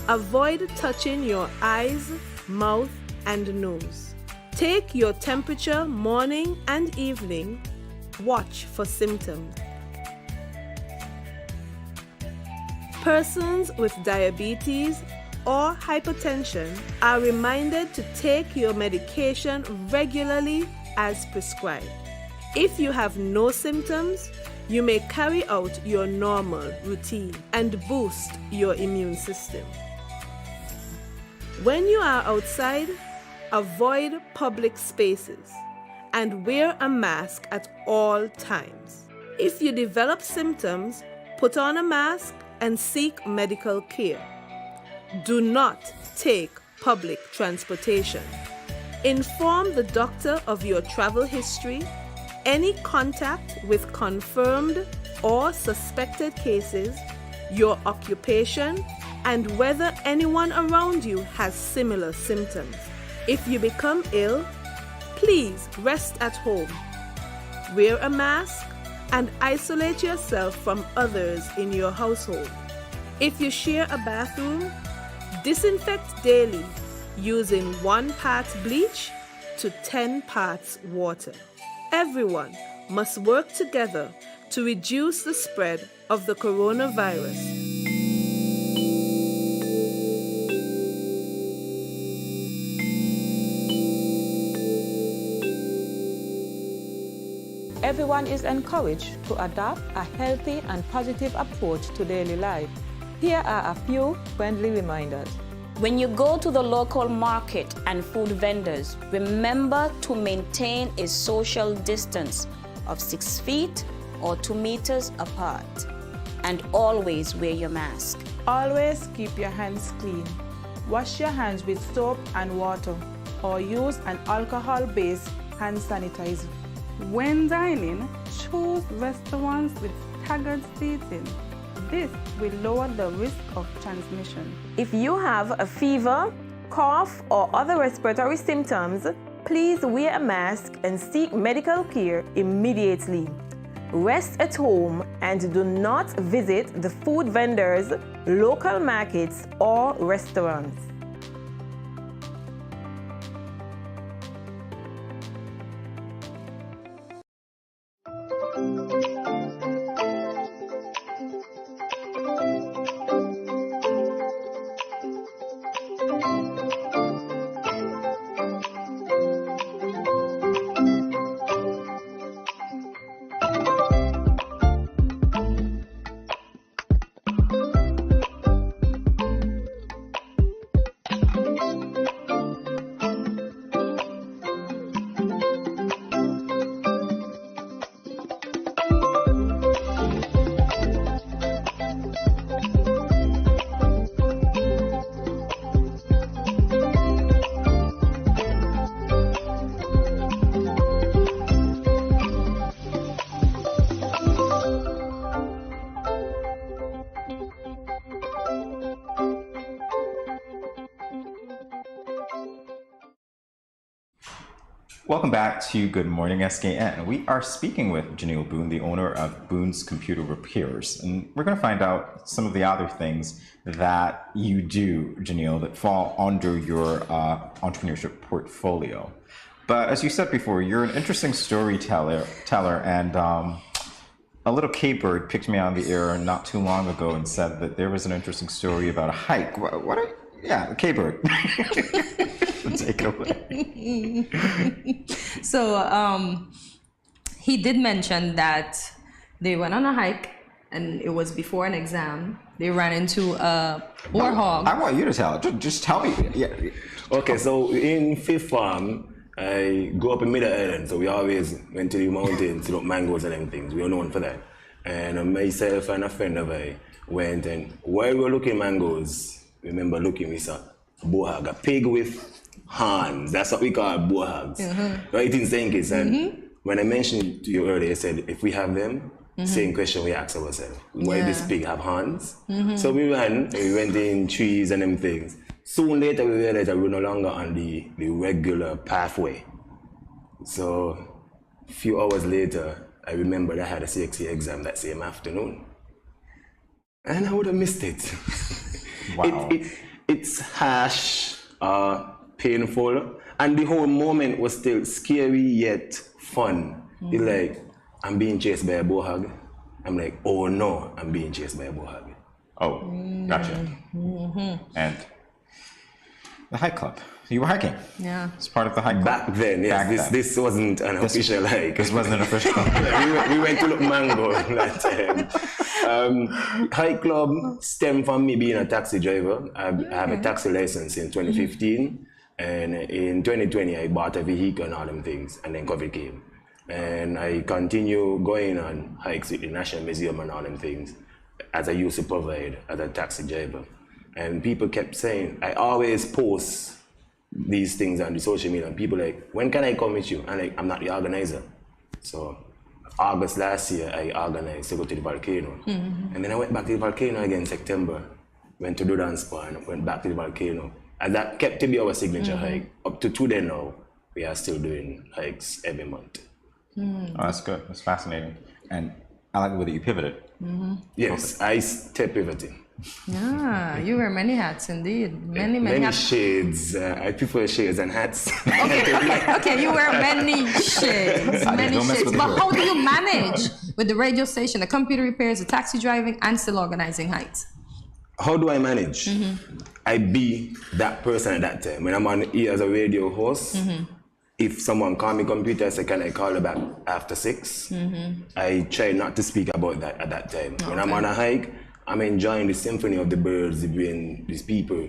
Avoid touching your eyes, mouth, and nose. Take your temperature morning and evening. Watch for symptoms. Persons with diabetes or hypertension are reminded to take your medication regularly as prescribed. If you have no symptoms, you may carry out your normal routine and boost your immune system. When you are outside, avoid public spaces and wear a mask at all times. If you develop symptoms, put on a mask and seek medical care. Do not take public transportation. Inform the doctor of your travel history, any contact with confirmed or suspected cases, your occupation, and whether anyone around you has similar symptoms. If you become ill, please rest at home. Wear a mask and isolate yourself from others in your household. If you share a bathroom, disinfect daily using 1 part bleach to 10 parts water. Everyone must work together to reduce the spread of the coronavirus. Everyone is encouraged to adopt a healthy and positive approach to daily life. Here are a few friendly reminders. When you go to the local market and food vendors, remember to maintain a social distance of 6 feet or 2 meters apart. And always wear your mask. Always keep your hands clean. Wash your hands with soap and water or use an alcohol-based hand sanitizer. When dining, choose restaurants with staggered seating. This will lower the risk of transmission. If you have a fever, cough, or other respiratory symptoms, please wear a mask and seek medical care immediately. Rest at home and do not visit the food vendors, local markets, or restaurants. Welcome back to Good Morning SKN. We are speaking with Janelle Boone, the owner of Boone's Computer Repairs, and we're going to find out some of the other things that you do, Janelle, that fall under your entrepreneurship portfolio. But as you said before, you're an interesting storyteller, and a little K-bird picked me on the air not too long ago and said that there was an interesting story about a hike. Yeah, K-bird. Take it away. So he did mention that they went on a hike and it was before an exam. They ran into a warthog. I want you to tell it. Just tell me. Yeah. Okay, so in fifth form, I grew up in Middle Island, so we always went to the mountains to look mangoes and them things. We are known for that. And myself and a friend of mine went, and while we were looking mangoes, remember looking, we saw a bohag, a pig with horns. That's what we call bohags. Right in St. Kitts. And when I mentioned it to you earlier, I said, if we have them, same question we asked ourselves. Why does this pig have horns? So we ran, we went in trees and them things. Soon later, we realized that we're no longer on the regular pathway. So a few hours later, I remembered I had a CXC exam that same afternoon. And I would have missed it. Wow. It's harsh, painful, and the whole moment was still scary yet fun. It's like, I'm being chased by a bohag. I'm like, oh no, I'm being chased by a bohag. Oh, gotcha. And the hike club. You were hiking. Yeah. It's part of the hike club. Back then, yes. This wasn't an official hike. This wasn't an official we went to look mango that time. Hike club stemmed from me being a taxi driver. I have a taxi license in 2015. And in 2020, I bought a vehicle and all them things, and then COVID came. And I continue going on hikes with the National Museum and all them things, as I used to provide as a taxi driver. And people kept saying, I always post these things on the social media, and people like, when can I come with you? And I'm not the organizer. So August last year, I organized to go to the volcano. And then I went back to the volcano again in September, went to do dance spa and went back to the volcano. And that kept to be our signature hike. Up to today now, we are still doing hikes every month. Oh, that's good. That's fascinating. And I like the way that you pivoted. Yes, I step pivoting. Yeah, you wear many hats indeed. Many hats. Shades. I prefer shades and hats. Okay, you wear many shades. Many shades. But how do you manage with the radio station, the computer repairs, the taxi driving, and still organizing hikes? How do I manage? I be that person at that time. When I'm on here as a radio host, if someone call me computer, I say, can I call her back after 6? I try not to speak about that at that time. When I'm on a hike, I'm enjoying the symphony of the birds between these people.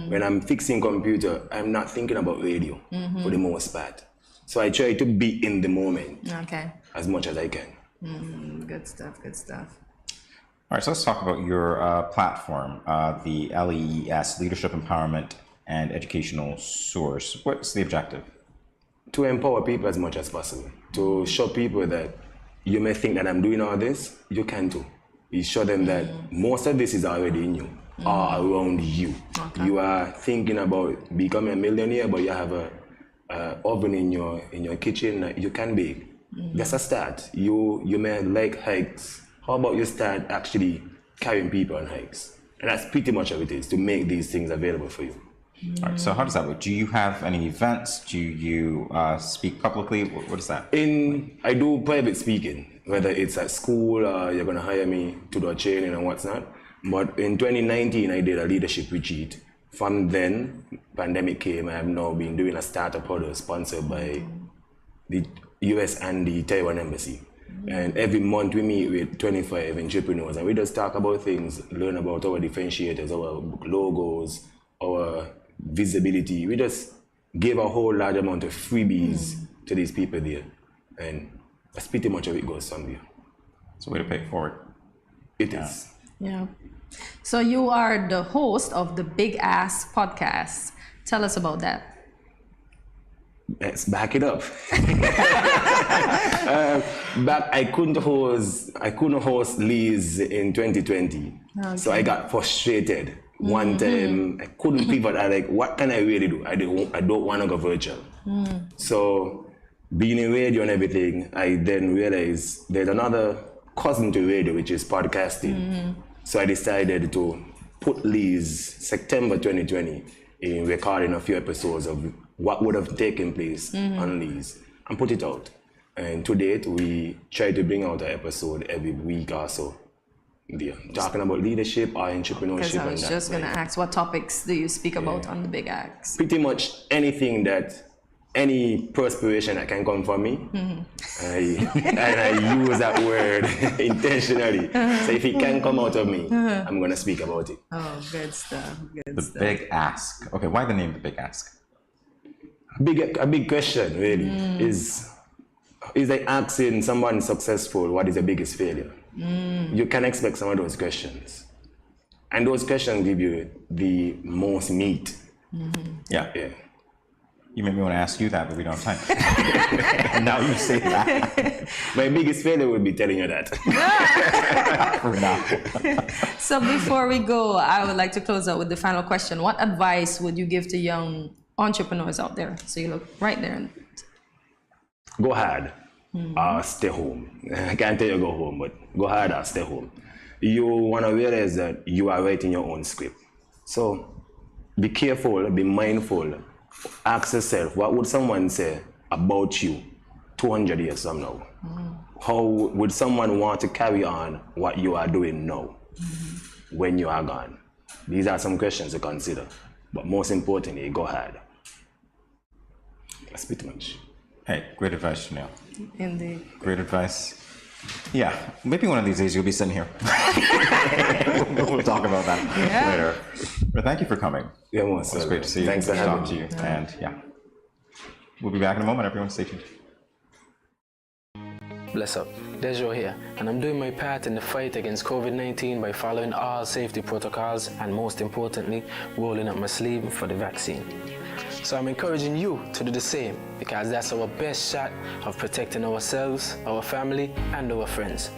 When I'm fixing computer, I'm not thinking about radio for the most part. So I try to be in the moment as much as I can. Good stuff, good stuff. All right, so let's talk about your platform, the LEES, Leadership Empowerment and Educational Source. What's the objective? To empower people as much as possible. To show people that you may think that I'm doing all this, you can too. You show them that most of this is already in you, or around you. You are thinking about becoming a millionaire, but you have a oven in your kitchen. You can bake. That's a start. You may like hikes. How about you start actually carrying people on hikes? And that's pretty much what it is, to make these things available for you. All right, so how does that work? Do you have any events? Do you speak publicly? What is that? I do private speaking, whether it's at school or you're going to hire me to do a training and what's not. But in 2019, I did a leadership retreat. From then, pandemic came. I have now been doing a startup order sponsored by the US and the Taiwan Embassy. And every month we meet with 25 entrepreneurs and we just talk about things, learn about our differentiators, our logos, our visibility. We just give a whole large amount of freebies to these people there. And that's pretty much how it goes from there. It's a way to pay it forward. It is. Yeah. So you are the host of the Big Ask podcast. Tell us about that. Let's back it up. I couldn't host Lee's in 2020. So I got frustrated. One time I couldn't pivot. I like, what can I really do? I don't want to go virtual. So being in radio and everything, I then realized there's another cousin to radio, which is podcasting. So I decided to put Lee's September 2020 in recording a few episodes of what would have taken place on Lee's and put it out. And to date, we try to bring out an episode every week or so. Yeah, talking about leadership or entrepreneurship. Because I was just going to ask, what topics do you speak about on the Big Axe? Pretty much anything that, any perspiration that can come from me, and I use that word intentionally. So if it can come out of me, I'm going to speak about it. Oh, good stuff. Good stuff. Big Ask. Okay, why the name The Big Ask? A big question, really, is like asking someone successful, what is the biggest failure? You can expect some of those questions. And those questions give you the most meat. Yeah. You made me want to ask you that, but we don't have time. Now you say that. My biggest failure would be telling you that. For now. So before we go, I would like to close out with the final question. What advice would you give to young entrepreneurs out there? So you look right there. Go hard. Stay home. I can't tell you go home, but go hard or stay home. You want to realize that you are writing your own script. So be careful, be mindful. Ask yourself, what would someone say about you 200 years from now? How would someone want to carry on what you are doing now when you are gone? These are some questions to consider. But most importantly, go hard. That's pretty much. Hey, great advice, Chanel. Indeed. Great advice. Yeah, maybe one of these days you'll be sitting here. We'll talk about that later. But thank you for coming. Yeah, it's great to see you. Thanks for having me. You. And yeah, we'll be back in a moment. Everyone stay tuned. Bless up, Dejo here, and I'm doing my part in the fight against COVID-19 by following all safety protocols and most importantly, rolling up my sleeve for the vaccine. So I'm encouraging you to do the same because that's our best shot of protecting ourselves, our family, and our friends.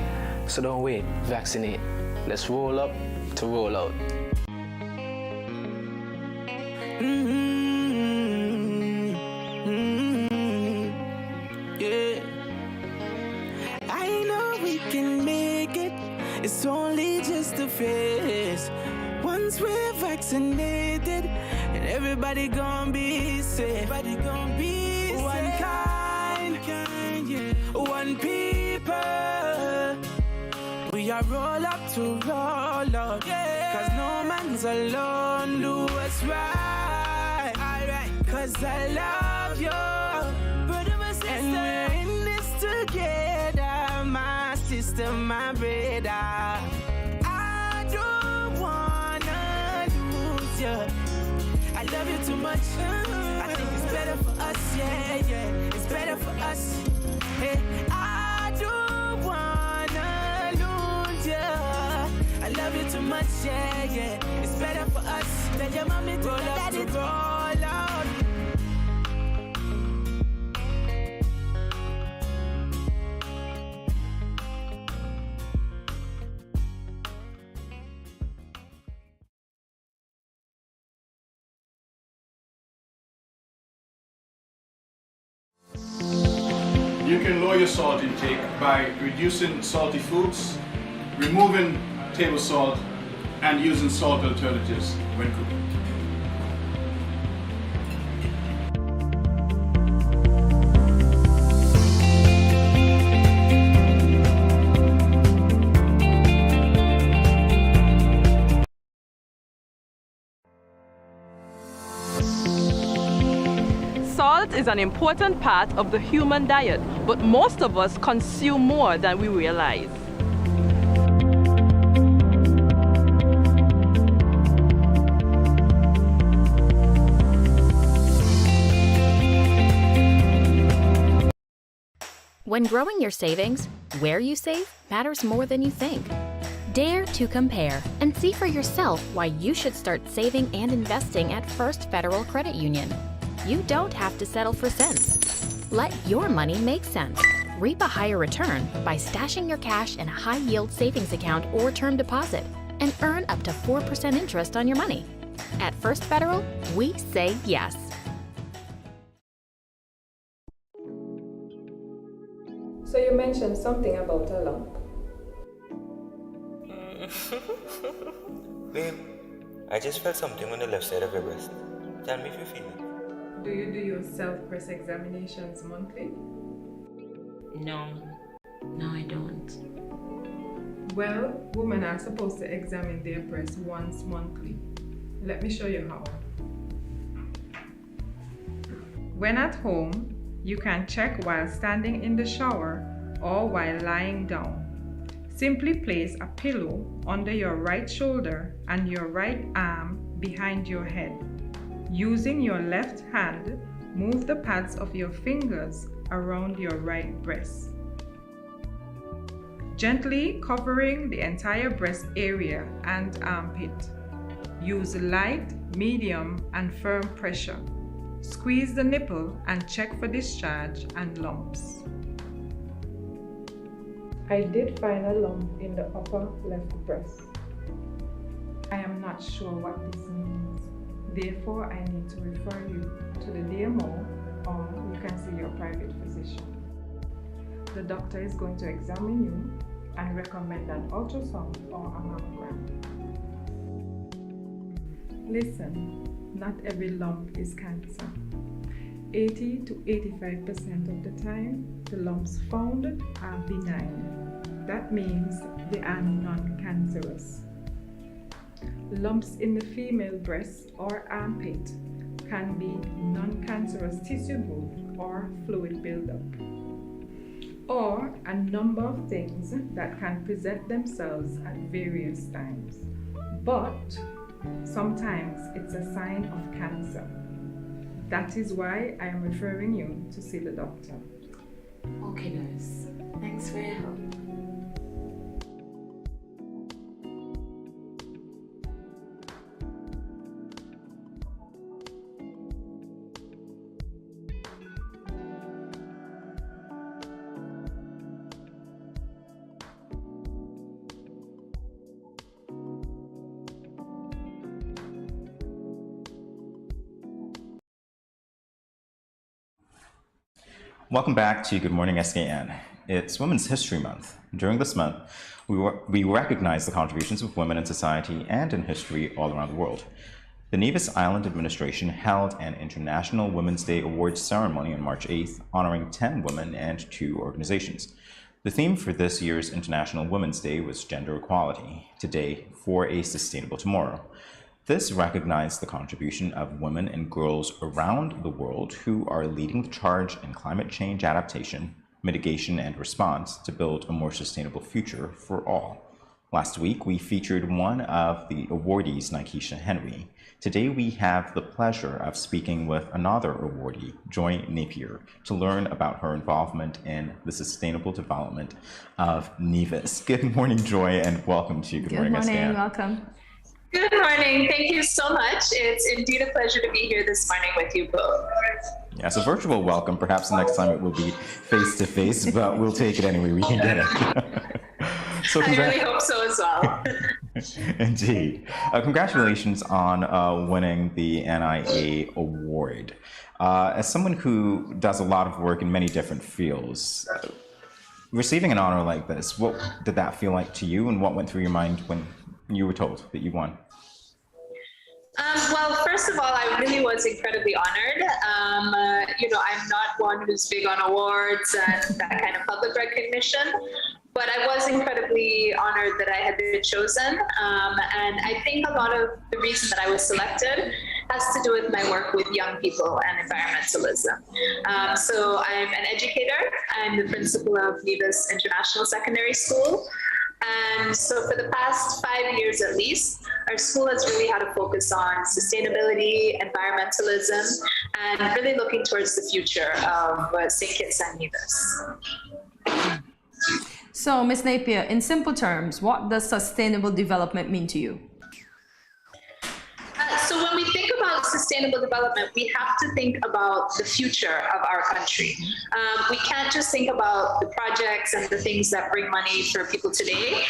So don't wait, vaccinate. Let's roll up to roll out. Yeah. I know we can make it. It's only just a phase. Once we're vaccinated, and everybody gonna be safe. Everybody gonna be one kind, yeah. One people. We are roll up to roll up, yeah. 'Cause no man's alone. Do what's right, alright. 'Cause I love you, brother, my sister, and we're in this together. My sister, my brother. I don't wanna lose you. I love you too much. I think it's better for us, yeah, yeah. It's better for us. Hey, I don't wanna lose you. I love you too much, yeah, yeah. It's better for us. Tell your mommy to roll up to roll out. You can lower your salt intake by reducing salty foods, removing table salt, and using salt alternatives when cooking. Salt is an important part of the human diet, but most of us consume more than we realize. When growing your savings, where you save matters more than you think. Dare to compare and see for yourself why you should start saving and investing at First Federal Credit Union. You don't have to settle for cents. Let your money make sense. Reap a higher return by stashing your cash in a high-yield savings account or term deposit and earn up to 4% interest on your money. At First Federal, we say yes. So you mentioned something about a lump. Babe, I just felt something on the left side of your breast. Tell me if you feel it. Do you do your self-breast examinations monthly? No, I don't. Well, women are supposed to examine their breasts once monthly. Let me show you how. When at home, you can check while standing in the shower or while lying down. Simply place a pillow under your right shoulder and your right arm behind your head. Using your left hand, move the pads of your fingers around your right breast, gently covering the entire breast area and armpit. Use light, medium, and firm pressure. Squeeze the nipple and check for discharge and lumps. I did find a lump in the upper left breast. I am not sure what this means. Therefore, I need to refer you to the DMO or you can see your private physician. The doctor is going to examine you and recommend an ultrasound or a mammogram. Listen, not every lump is cancer. 80 to 85% of the time, the lumps found are benign. That means they are non-cancerous. Lumps in the female breast or armpit can be non-cancerous tissue growth or fluid buildup. or a number of things that can present themselves at various times. But sometimes it's a sign of cancer. That is why I am referring you to see the doctor. Okay, nurse. Thanks for your help. Welcome back to Good Morning SKN. It's Women's History Month. During this month, we recognize the contributions of women in society and in history all around the world. The Nevis Island Administration held an International Women's Day Awards ceremony on March 8th, honoring 10 women and 2 organizations. The theme for this year's International Women's Day was gender equality, today for a sustainable tomorrow. This recognized the contribution of women and girls around the world who are leading the charge in climate change adaptation, mitigation, and response to build a more sustainable future for all. Last week, we featured one of the awardees, Nikesha Henry. Today, we have the pleasure of speaking with another awardee, Joy Napier, to learn about her involvement in the sustainable development of Nevis. Good morning, Joy, and welcome to Good Morning SKN. Welcome. Good morning. Thank you so much. It's indeed a pleasure to be here this morning with you both. Yes, a virtual welcome. Perhaps the next time it will be face-to-face, but we'll take it anyway we can get it. So I really hope so as well. Indeed. Congratulations on winning the NIA award. As someone who does a lot of work in many different fields, receiving an honor like this, what did that feel like to you, and what went through your mind when you were told that you won? Well, first of all, I really was incredibly honored. I'm not one who's big on awards and that kind of public recognition, but I was incredibly honored that I had been chosen. And I think a lot of the reason that I was selected has to do with my work with young people and environmentalism. So I'm an educator. I'm the principal of Nevis International Secondary School. And so for the past 5 years at least, our school has really had a focus on sustainability, environmentalism, and really looking towards the future of St. Kitts and Nevis. So, Ms. Napier, in simple terms, what does sustainable development mean to you? So when we think about sustainable development, we have to think about the future of our country. We can't just think about the projects and the things that bring money for people today.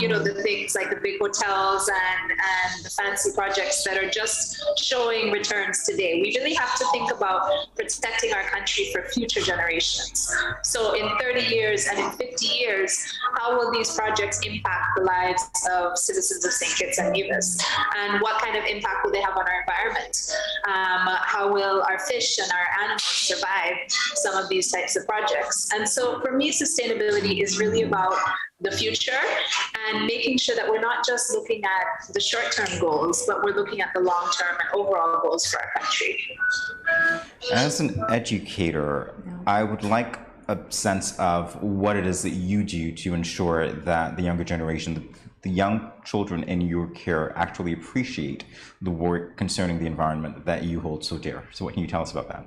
The things like the big hotels and the fancy projects that are just showing returns today. We really have to think about protecting our country for future generations. So in 30 years and in 50 years, how will these projects impact the lives of citizens of St. Kitts and Nevis? And what kind of impact will they have on our environment? How will our fish and our animals survive some of these types of projects? And so for me, sustainability is really about the future and making sure that we're not just looking at the short-term goals, but we're looking at the long-term and overall goals for our country. As an educator, I would like a sense of what it is that you do to ensure that the younger generation, the young children in your care, actually appreciate the work concerning the environment that you hold so dear. So what can you tell us about that?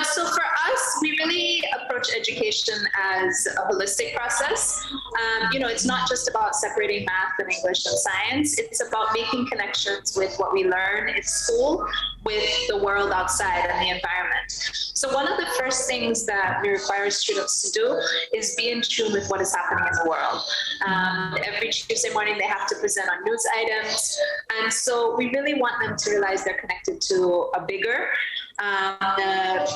So for us, we really approach education as a holistic process. It's not just about separating math and English and science. It's about making connections with what we learn in school with the world outside and the environment. So one of the first things that we require students to do is be in tune with what is happening in the world. Every Tuesday morning, they have to present on news items. And so we really want them to realize they're connected to a bigger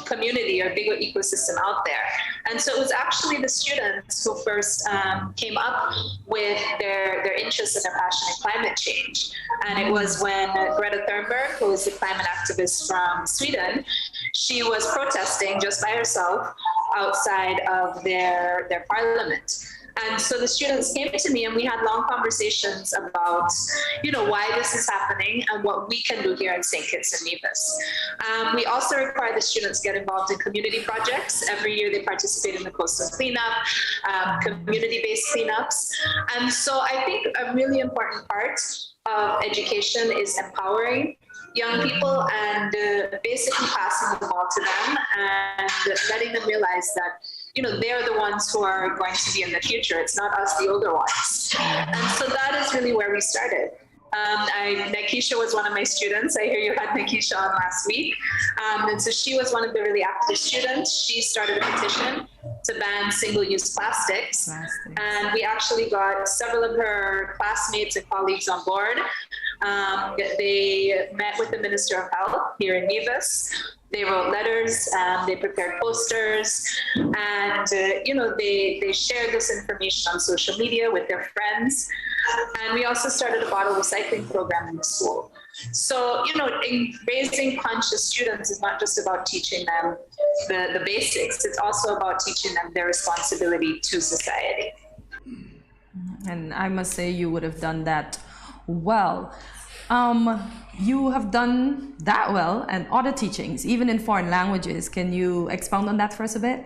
community or bigger ecosystem out there. And so it was actually the students who first came up with their interest and their passion in climate change. And it was when Greta Thunberg, who is the climate activist from Sweden, she was protesting just by herself outside of their parliament. And so the students came to me and we had long conversations about, why this is happening and what we can do here in St. Kitts and Nevis. We also require the students get involved in community projects. Every year they participate in the coastal cleanup, community-based cleanups. And so I think a really important part of education is empowering young people and basically passing the ball to them and letting them realize that they're the ones who are going to be in the future. It's not us, the older ones. And so that is really where we started. Nikesha was one of my students. I hear you had Nikesha on last week. And so she was one of the really active students. She started a petition to ban single-use plastics. And we actually got several of her classmates and colleagues on board. They met with the Minister of Health here in Nevis. They wrote letters, they prepared posters, and they shared this information on social media with their friends. And we also started a bottle recycling program in the school. So, raising conscious students is not just about teaching them the basics, it's also about teaching them their responsibility to society. And I must say you would have done that well. You have done that well and other teachings, even in foreign languages. Can you expound on that for us a bit?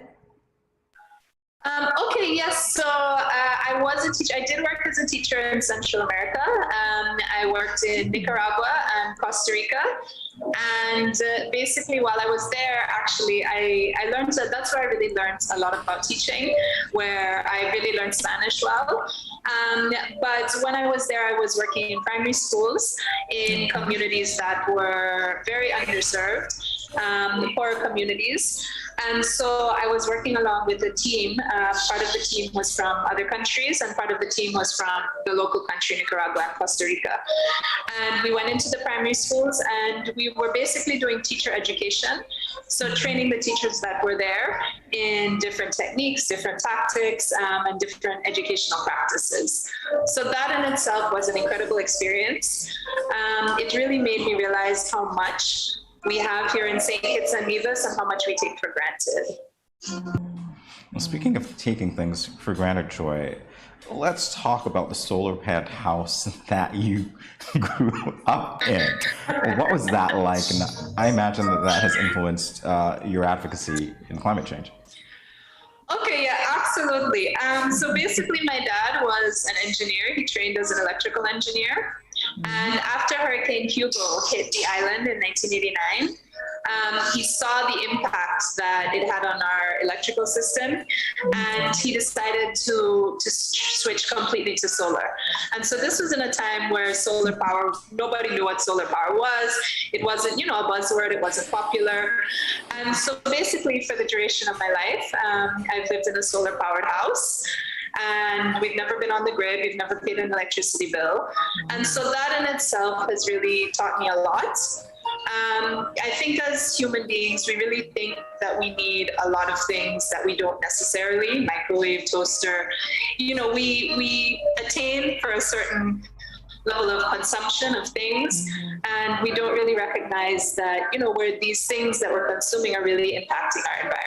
Okay, yes. So I was a teacher. I did work as a teacher in Central America. I worked in Nicaragua and Costa Rica. And basically, while I was there, actually, I learned that's where I really learned a lot about teaching, where I really learned Spanish well. But when I was there, I was working in primary schools in communities that were very underserved, poor communities. And so I was working along with a team. Part of the team was from other countries, and part of the team was from the local country, Nicaragua and Costa Rica. And we went into the primary schools, and we were basically doing teacher education. So training the teachers that were there in different techniques, different tactics, and different educational practices. So that in itself was an incredible experience. It really made me realize how much we have here in St. Kitts and Nevis and how much we take for granted. Well, speaking of taking things for granted, Joy, let's talk about the solar pad house that you grew up in. What was that like? And I imagine that has influenced your advocacy in climate change. Okay, yeah, absolutely. So basically, my dad was an engineer. He trained as an electrical engineer. And after Hurricane Hugo hit the island in 1989, he saw the impact that it had on our electrical system, and he decided to switch completely to solar. And so this was in a time where solar power, nobody knew what solar power was. It wasn't, a buzzword, it wasn't popular. And so basically for the duration of my life, I've lived in a solar powered house. And we've never been on the grid, we've never paid an electricity bill. And so that in itself has really taught me a lot. I think as human beings, we really think that we need a lot of things that we don't necessarily, microwave, toaster, we attain for a certain level of consumption of things, and we don't really recognize that, where these things that we're consuming are really impacting our environment.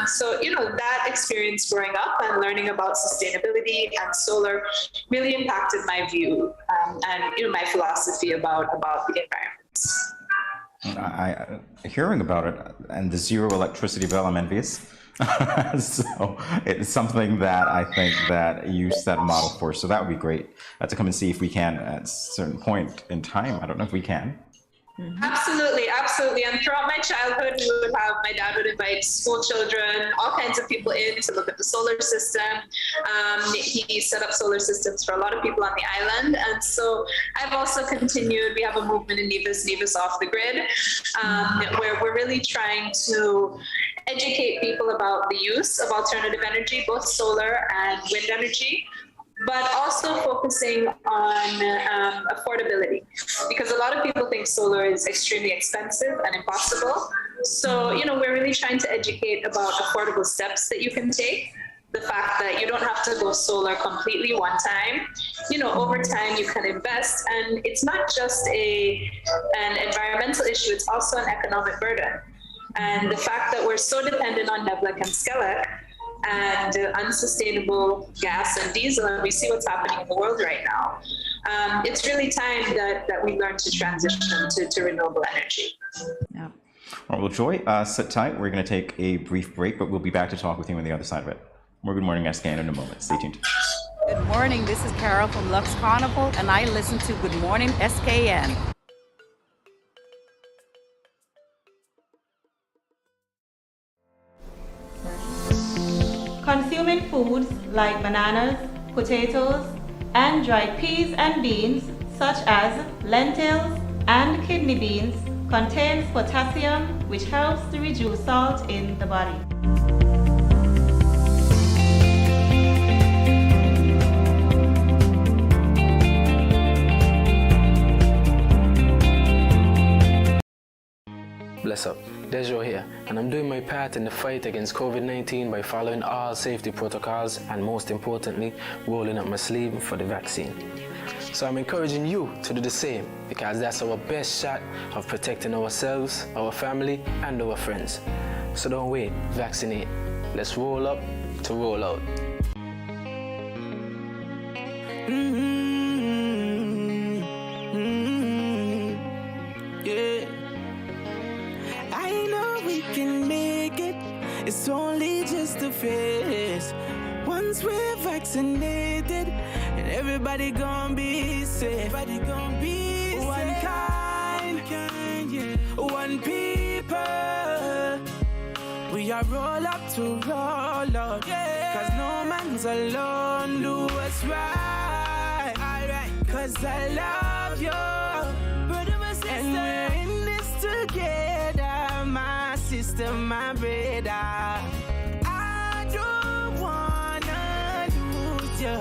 So, that experience growing up and learning about sustainability and solar really impacted my view and, my philosophy about the environment. Hearing about it and the zero electricity bill, I'm envious. So it's something that I think that you set a model for. So that would be great to come and see if we can at a certain point in time. I don't know if we can. Absolutely, absolutely. And throughout my childhood, my dad would invite school children, all kinds of people in to look at the solar system. He set up solar systems for a lot of people on the island. And so I've also continued, we have a movement in Nevis Off the Grid, where we're really trying to educate people about the use of alternative energy, both solar and wind energy, but also focusing on affordability, because a lot of people think solar is extremely expensive and impossible. So, we're really trying to educate about affordable steps that you can take. The fact that you don't have to go solar completely one time. Over time you can invest, and it's not just an environmental issue, it's also an economic burden. And the fact that we're so dependent on Nevlec and Skelec, and unsustainable gas and diesel, and we see what's happening in the world right now. It's really time that we learn to transition to renewable energy. Yeah. All right, well, Joy, sit tight. We're going to take a brief break, but we'll be back to talk with you on the other side of it. More Good Morning SKN in a moment. Stay tuned. Good morning. This is Carol from Lux Carnival, and I listen to Good Morning SKN. Consuming foods like bananas, potatoes, and dried peas and beans, such as lentils and kidney beans, contains potassium, which helps to reduce salt in the body. Bless up, Dejo here, and I'm doing my part in the fight against COVID-19 by following all safety protocols and, most importantly, rolling up my sleeve for the vaccine. So I'm encouraging you to do the same, because that's our best shot of protecting ourselves, our family, and our friends. So don't wait, vaccinate. Let's roll up to roll out. Yeah. I know we can make it. It's only just a phase. Once we're vaccinated, and everybody gonna be safe. Everybody gonna be one safe. Kind, yeah. One people. We are roll up to roll out. Yeah. Cause no man's alone. Do what's right. Alright. Cause I love you. Brother, my sister. And we're in this together. My sister, my brother. I don't wanna lose you.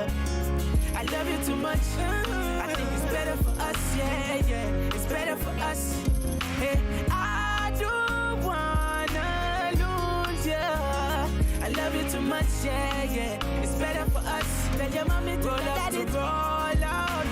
I love you too much. I think it's better for us, yeah, yeah. It's better for us. Hey, I don't wanna lose you. I love you too much, yeah, yeah. It's better for us. Tell your mommy to roll up to roll out.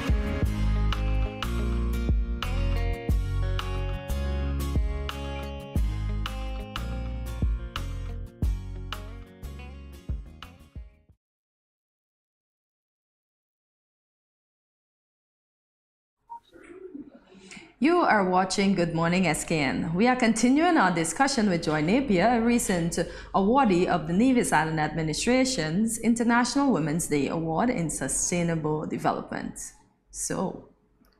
You are watching Good Morning SKN. We are continuing our discussion with Joy Napier, a recent awardee of the Nevis Island Administration's International Women's Day Award in Sustainable Development. So,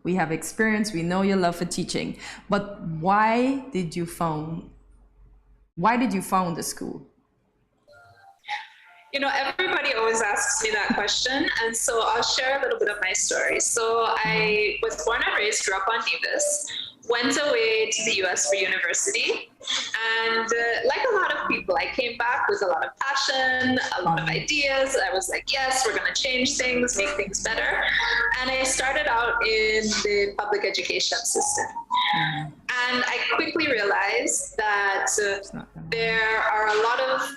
we have experience, we know your love for teaching, but why did you found the school? You know, everybody always asks me that question, and so I'll share a little bit of my story. So I was born and raised, grew up on Nevis, went away to the US for university, and like a lot of people, I came back with a lot of passion, a lot of ideas. I was like, yes, we're going to change things, make things better. And I started out in the public education system. And I quickly realized that there are a lot of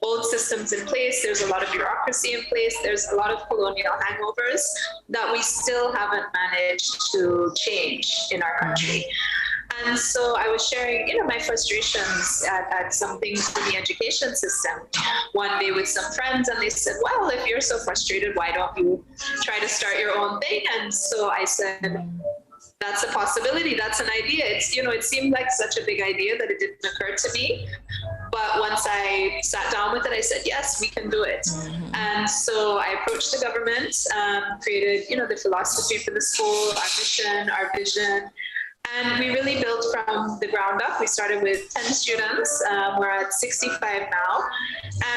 old systems in place, there's a lot of bureaucracy in place, there's a lot of colonial hangovers that we still haven't managed to change in our country. And so I was sharing, you know, my frustrations at some things in the education system one day with some friends, and they said, well, if you're so frustrated, why don't you try to start your own thing? And so I said, that's a possibility, that's an idea. It's, you know, it seemed like such a big idea that it didn't occur to me. But once I sat down with it, I said, yes, we can do it. And so I approached the government, created, you know, the philosophy for the school, our mission, our vision. And we really built from the ground up. We started with 10 students. We're at 65 now.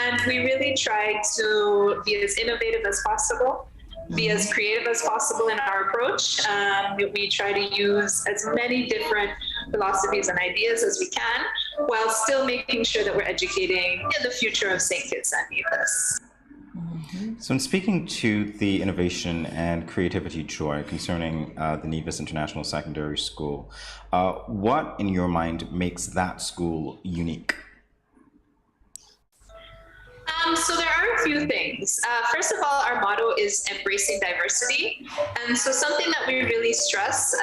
And we really tried to be as innovative as possible, be as creative as possible in our approach. We try to use as many different philosophies and ideas as we can, while still making sure that we're educating in the future of St. Kitts and Nevis. So in speaking to the innovation and creativity, Joy, concerning the Nevis International Secondary School, what in your mind makes that school unique? So there are a few things. First of all, our motto is embracing diversity. And so something that we really stress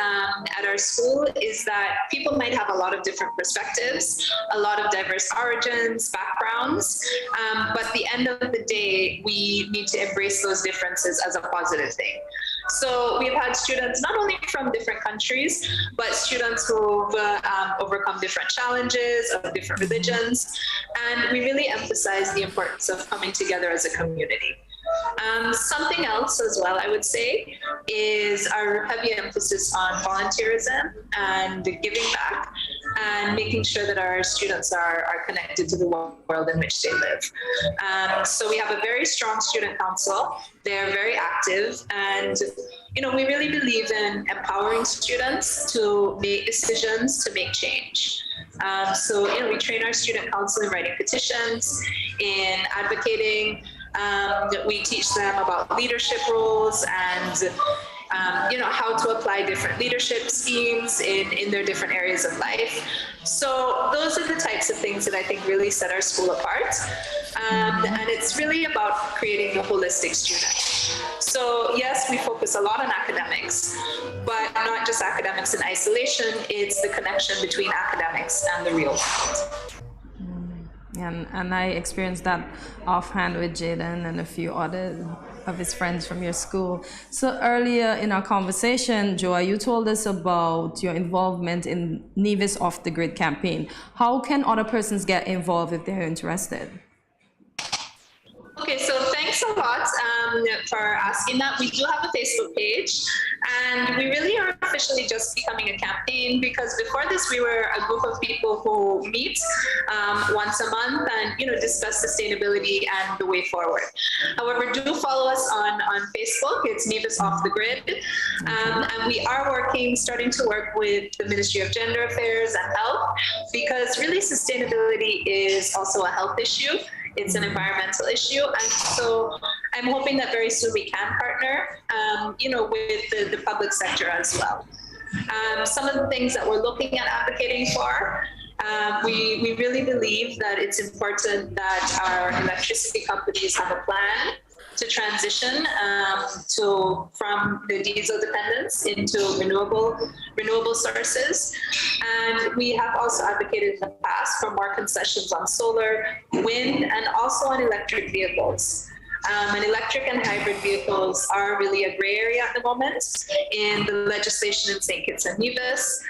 at our school is that people might have a lot of different perspectives, a lot of diverse origins, backgrounds, but at the end of the day, we need to embrace those differences as a positive thing. So we've had students not only from different countries, but students who've overcome different challenges of different religions. And we really emphasize the importance of coming together as a community. Something else as well, I would say, is our heavy emphasis on volunteerism and giving back and making sure that our students are connected to the world in which they live. So we have a very strong student council. They're very active, and we really believe in empowering students to make decisions, to make change. So we train our student council in writing petitions, in advocating. We teach them about leadership roles and how to apply different leadership schemes in their different areas of life. So those are the types of things that I think really set our school apart. And it's really about creating a holistic student. So yes, we focus a lot on academics, but not just academics in isolation. It's the connection between academics and the real world. And I experienced that offhand with Jaden and a few other of his friends from your school. So earlier in our conversation, Joa, you told us about your involvement in Nevis Off the Grid campaign. How can other persons get involved if they're interested? Okay, so thanks a lot for asking that. We do have a Facebook page, and we really are officially just becoming a campaign, because before this we were a group of people who meet once a month and discuss sustainability and the way forward. However, do follow us on Facebook. It's Nevis Off the Grid, and we are starting to work with the Ministry of Gender Affairs and Health, because really sustainability is also a health issue. It's an environmental issue, and so I'm hoping that very soon we can partner, with the public sector as well. Some of the things that we're looking at advocating for, we really believe that it's important that our electricity companies have a plan to transition from the diesel dependence into renewable sources. And we have also advocated in the past for more concessions on solar, wind, and also on electric vehicles. And electric and hybrid vehicles are really a gray area at the moment in the legislation in St. Kitts and Nevis.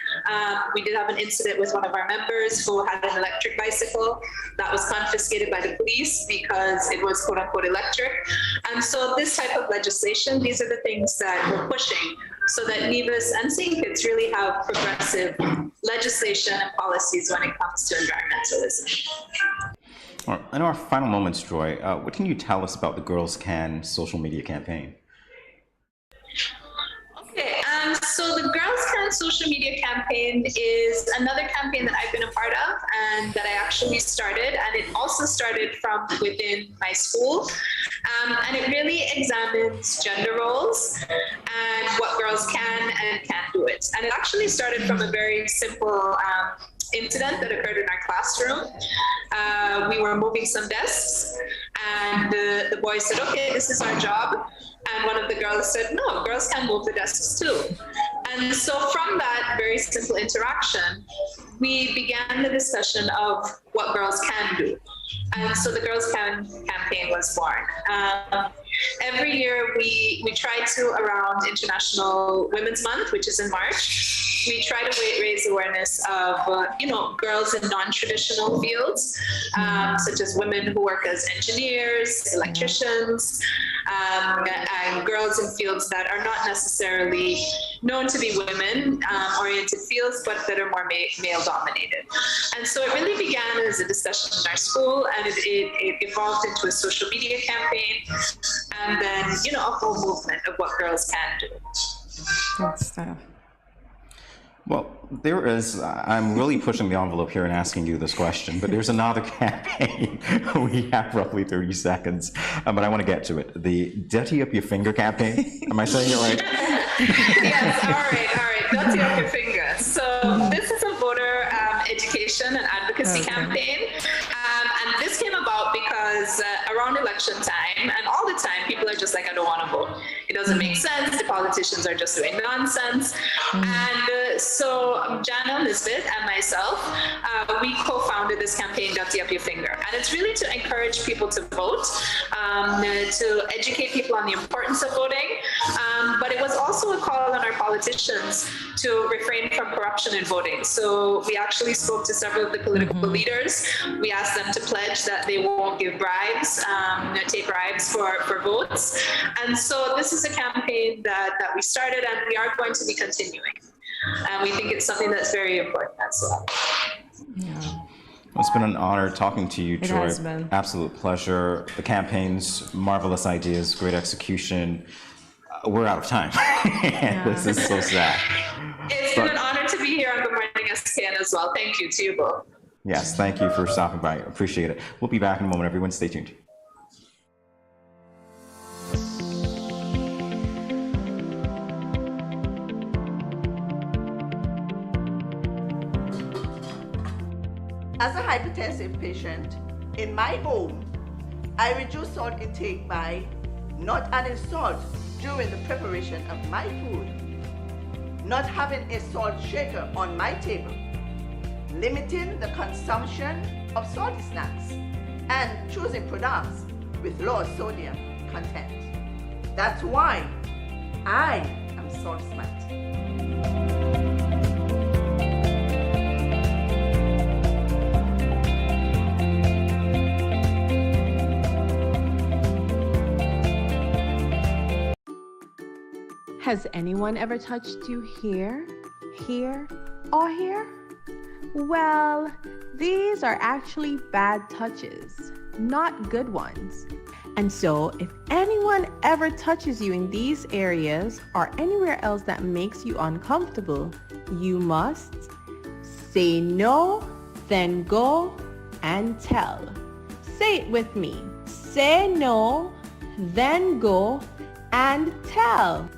We did have an incident with one of our members who had an electric bicycle that was confiscated by the police because it was quote unquote electric. And so this type of legislation, these are the things that we're pushing so that Nevis and St. Kitts really have progressive legislation and policies when it comes to environmentalism. In our final moments, Joy, what can you tell us about the Girls Can social media campaign? Okay, so the Girls Can social media campaign is another campaign that I've been a part of and that I actually started, and it also started from within my school. And it really examines gender roles and what girls can and can't do it. And it actually started from a very simple incident that occurred in our classroom. We were moving some desks, and the boys said, okay, this is our job. And one of the girls said, no, girls can move the desks too. And so from that very simple interaction, we began the discussion of what girls can do. And so the Girls Can campaign was born. Every year we try to, around International Women's Month, which is in March, we try to raise awareness of, girls in non-traditional fields, such as women who work as engineers, electricians, and girls in fields that are not necessarily known to be women-oriented fields, but that are more male-dominated. And so it really began as a discussion in our school, and it evolved into a social media campaign, and then, a whole movement of what girls can do. Good stuff. Well, there is, I'm really pushing the envelope here and asking you this question, but there's another campaign. We have roughly 30 seconds, but I want to get to it. The Dirty Up Your Finger campaign. Am I saying it right? Yes, all right. Dirty Up Your Finger. So this is a voter education and advocacy campaign. And this came about because because around election time and all the time, people are just like, I don't want to vote. It doesn't make sense. The politicians are just doing nonsense. And so Jana, Elizabeth, and myself, we co-founded this campaign, Dirty Up Your Finger. And it's really to encourage people to vote, to educate people on the importance of voting. But it was also a call on our politicians to refrain from corruption in voting. So we actually spoke to several of the political leaders. We asked them to pledge that they won't give bribes, take bribes for votes. And so this is a campaign that we started and we are going to be continuing. And we think it's something that's very important as well. It's been an honor talking to you, Joy. It has been. Absolute pleasure. The campaigns, marvelous ideas, great execution. We're out of time. This is so sad. It's been an honor to be here on Good Morning SKN as well. Thank you to you both. Yes, thank you for stopping by. Appreciate it. We'll be back in a moment. Everyone stay tuned. As a hypertensive patient, in my home, I reduce salt intake by not adding salt during the preparation of my food, not having a salt shaker on my table, limiting the consumption of salty snacks, and choosing products with low sodium content. That's why I am salt smart. Has anyone ever touched you here, here, or here? Well, these are actually bad touches, not good ones. And so, if anyone ever touches you in these areas or anywhere else that makes you uncomfortable, you must say no, then go and tell. Say it with me. Say no, then go and tell.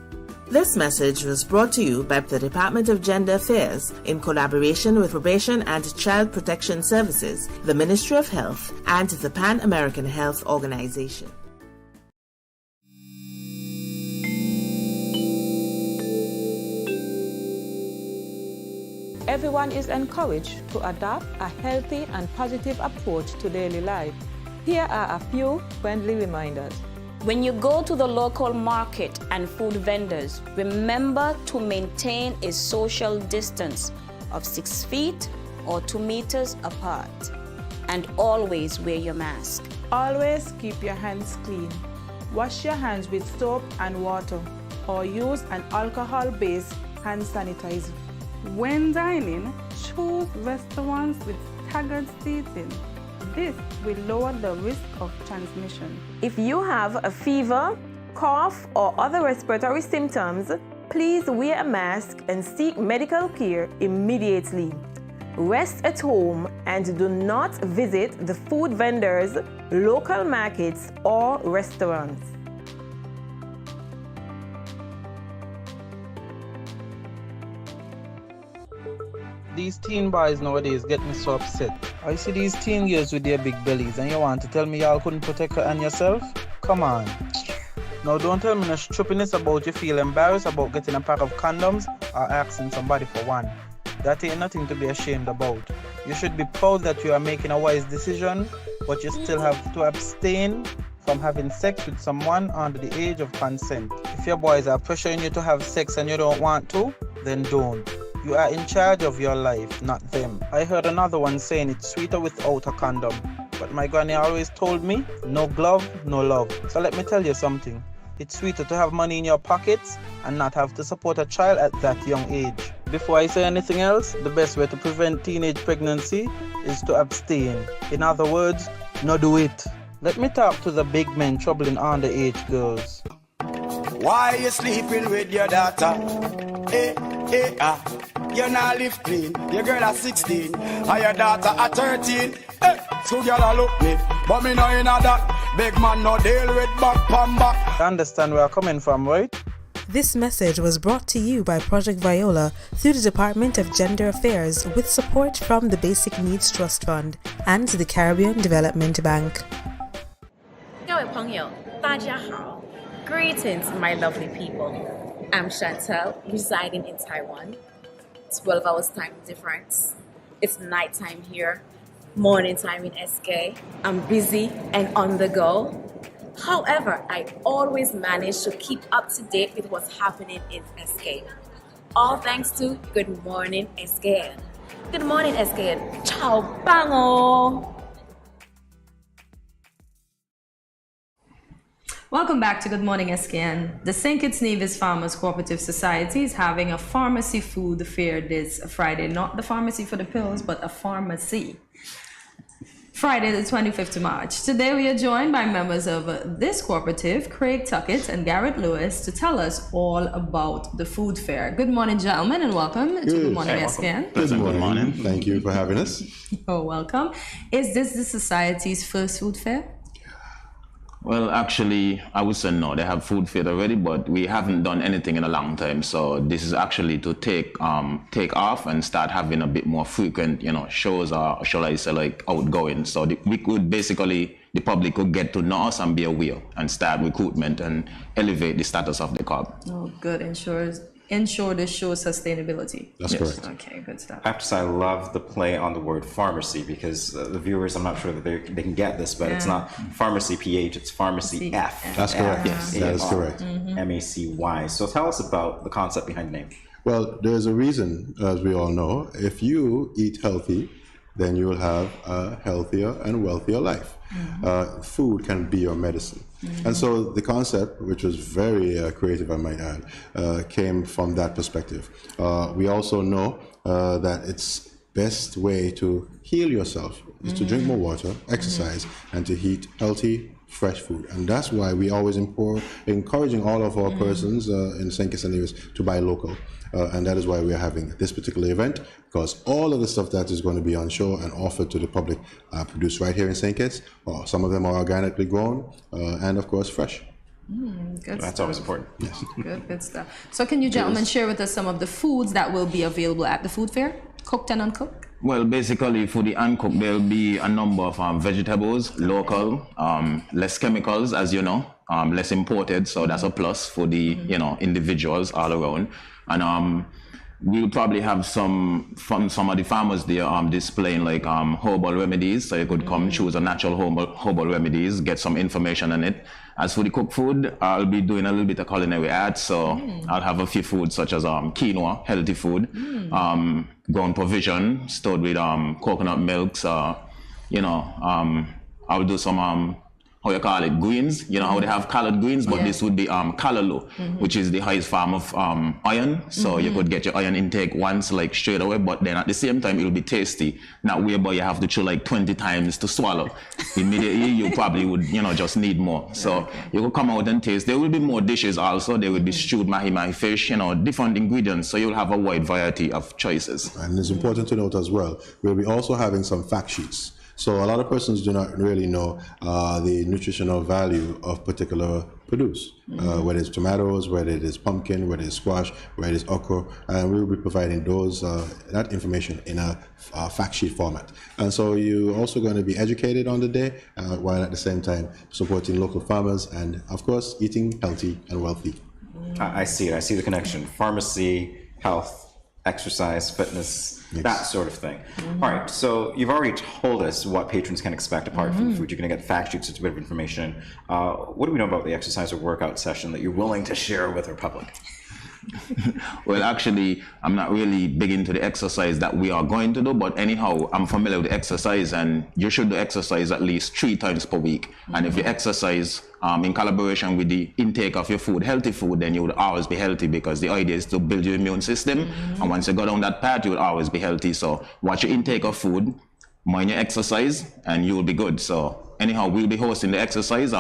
This message was brought to you by the Department of Gender Affairs in collaboration with Probation and Child Protection Services, the Ministry of Health, and the Pan American Health Organization. Everyone is encouraged to adopt a healthy and positive approach to daily life. Here are a few friendly reminders. When you go to the local market and food vendors, remember to maintain a social distance of 6 feet or 2 meters apart. And always wear your mask. Always keep your hands clean. Wash your hands with soap and water or use an alcohol-based hand sanitizer. When dining, choose restaurants with staggered seating. This will lower the risk of transmission. If you have a fever, cough, or other respiratory symptoms, please wear a mask and seek medical care immediately. Rest at home and do not visit the food vendors, local markets, or restaurants. These teen boys nowadays get me so upset. I see these teen girls with their big bellies and you want to tell me y'all couldn't protect her and yourself? Come on. Now don't tell me no stupidness about you feel embarrassed about getting a pack of condoms or asking somebody for one. That ain't nothing to be ashamed about. You should be proud that you are making a wise decision, but you still have to abstain from having sex with someone under the age of consent. If your boys are pressuring you to have sex and you don't want to, then don't. You are in charge of your life, not them. I heard another one saying it's sweeter without a condom. But my granny always told me, no glove, no love. So let me tell you something. It's sweeter to have money in your pockets and not have to support a child at that young age. Before I say anything else, the best way to prevent teenage pregnancy is to abstain. In other words, no do it. Let me talk to the big men troubling underage girls. Why you sleeping with your daughter? You not live clean. Your girl at 16 and your daughter at 13. So girl a look me, but me know you know that. Big man no deal with back pamba. You understand where I'm coming from, right? This message was brought to you by Project Viola through the Department of Gender Affairs with support from the Basic Needs Trust Fund and the Caribbean Development Bank. 朋友大家好 Greetings, my lovely people. I'm Chantel, residing in Taiwan. 12 hours time difference. It's nighttime here, morning time in SK. I'm busy and on the go. However, I always manage to keep up to date with what's happening in SK. All thanks to Good Morning SKN. Good morning SKN. Ciao, bango! Welcome back to Good Morning SKN. The St. Kitts Nevis Farmers Cooperative Society is having a pharmacy food fair this Friday. Not the pharmacy for the pills, but a pharmacy. Friday the 25th of March. Today we are joined by members of this cooperative, Craig Tuckett and Garrett Lewis, to tell us all about the food fair. Good morning, gentlemen, and welcome to Good Morning SKN. Good morning. Thank you for having us. You're welcome. Is this the Society's first food fair? Well, actually, I would say no. They have food fair already, but we haven't done anything in a long time. So this is actually to take off and start having a bit more frequent, shows, or shall I say, like outgoing. So we could basically, the public could get to know us and be aware and start recruitment and elevate the status of the club. Oh, good. Ensure this shows sustainability. That's correct. Okay, good stuff. I have to say, I love the play on the word pharmacy because the viewers, I'm not sure that they can get this, but it's not pharmacy PH, it's pharmacy F. That's correct. Yes, that is correct. MACY. So tell us about the concept behind the name. Well, there's a reason, as we all know. If you eat healthy, then you will have a healthier and wealthier life. Food can be your medicine. And so the concept, which was very creative, I might add, came from that perspective. We also know that it's best way to heal yourself is to drink more water, exercise, and to eat healthy, fresh food. And that's why we always encouraging all of our persons in St. Kitts and Nevis to buy local. And that is why we are having this particular event, because all of the stuff that is going to be on show and offered to the public are produced right here in St. Kitts. Some of them are organically grown and, of course, fresh. Good That's stuff. always important. Yes. Good stuff. So can you gentlemen share with us some of the foods that will be available at the food fair, cooked and uncooked? Well, basically, for the uncooked, there'll be a number of vegetables, local, less chemicals, as you know, less imported. So that's a plus for the individuals all around. And we'll probably have some of the farmers there displaying like herbal remedies. So you could come choose a natural herbal remedies, get some information on it. As for the cooked food, I'll be doing a little bit of culinary arts. So I'll have a few foods such as quinoa, healthy food, ground provision, stored with coconut milks. I'll do some how you call it, greens, how they have collard greens, but this would be callaloo, which is the highest form of iron. So you could get your iron intake once, like straight away, but then at the same time, it'll be tasty. Not whereby you have to chew like 20 times to swallow. Immediately, you probably would, just need more. So you could come out and taste. There will be more dishes also. There will be stewed mahi-mahi fish, different ingredients. So you'll have a wide variety of choices. And it's important to note as well, we'll be also having some fact sheets. So a lot of persons do not really know the nutritional value of particular produce, whether it's tomatoes, whether it is pumpkin, whether it's squash, whether it's okra, and we will be providing that information in a fact sheet format. And so you're also going to be educated on the day, while at the same time supporting local farmers and, of course, eating healthy and wealthy. I see it. I see the connection. Pharmacy, health, exercise, fitness, that sort of thing. All right, so you've already told us what patrons can expect apart from food. You're going to get fact sheets, it's a bit of information. What do we know about the exercise or workout session that you're willing to share with our public? Well, actually, I'm not really big into the exercise that we are going to do, but anyhow, I'm familiar with the exercise, and you should do exercise at least 3 times per week. And if you exercise in collaboration with the intake of your food, healthy food, then you would always be healthy, because the idea is to build your immune system. And once you go down that path, you will always be healthy. So watch your intake of food, mind your exercise, and you will be good. So anyhow, we'll be hosting the exercise.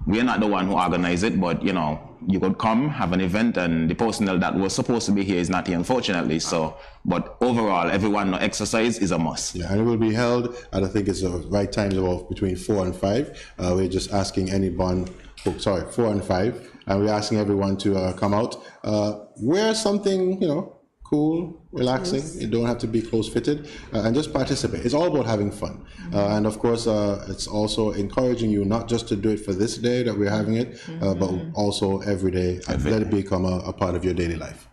We're not the one who organize it, but you could come, have an event, and the personnel that was supposed to be here is not here, unfortunately. So, but overall, everyone know exercise is a must. Yeah, and it will be held at, I think it's the right times of between 4 and 5. We're just asking 4 and 5, and we're asking everyone to come out, wear something, cool, relaxing. You don't have to be close-fitted, and just participate. It's all about having fun. And of course, it's also encouraging you not just to do it for this day that we're having it, but also every day. Let it become a part of your daily life.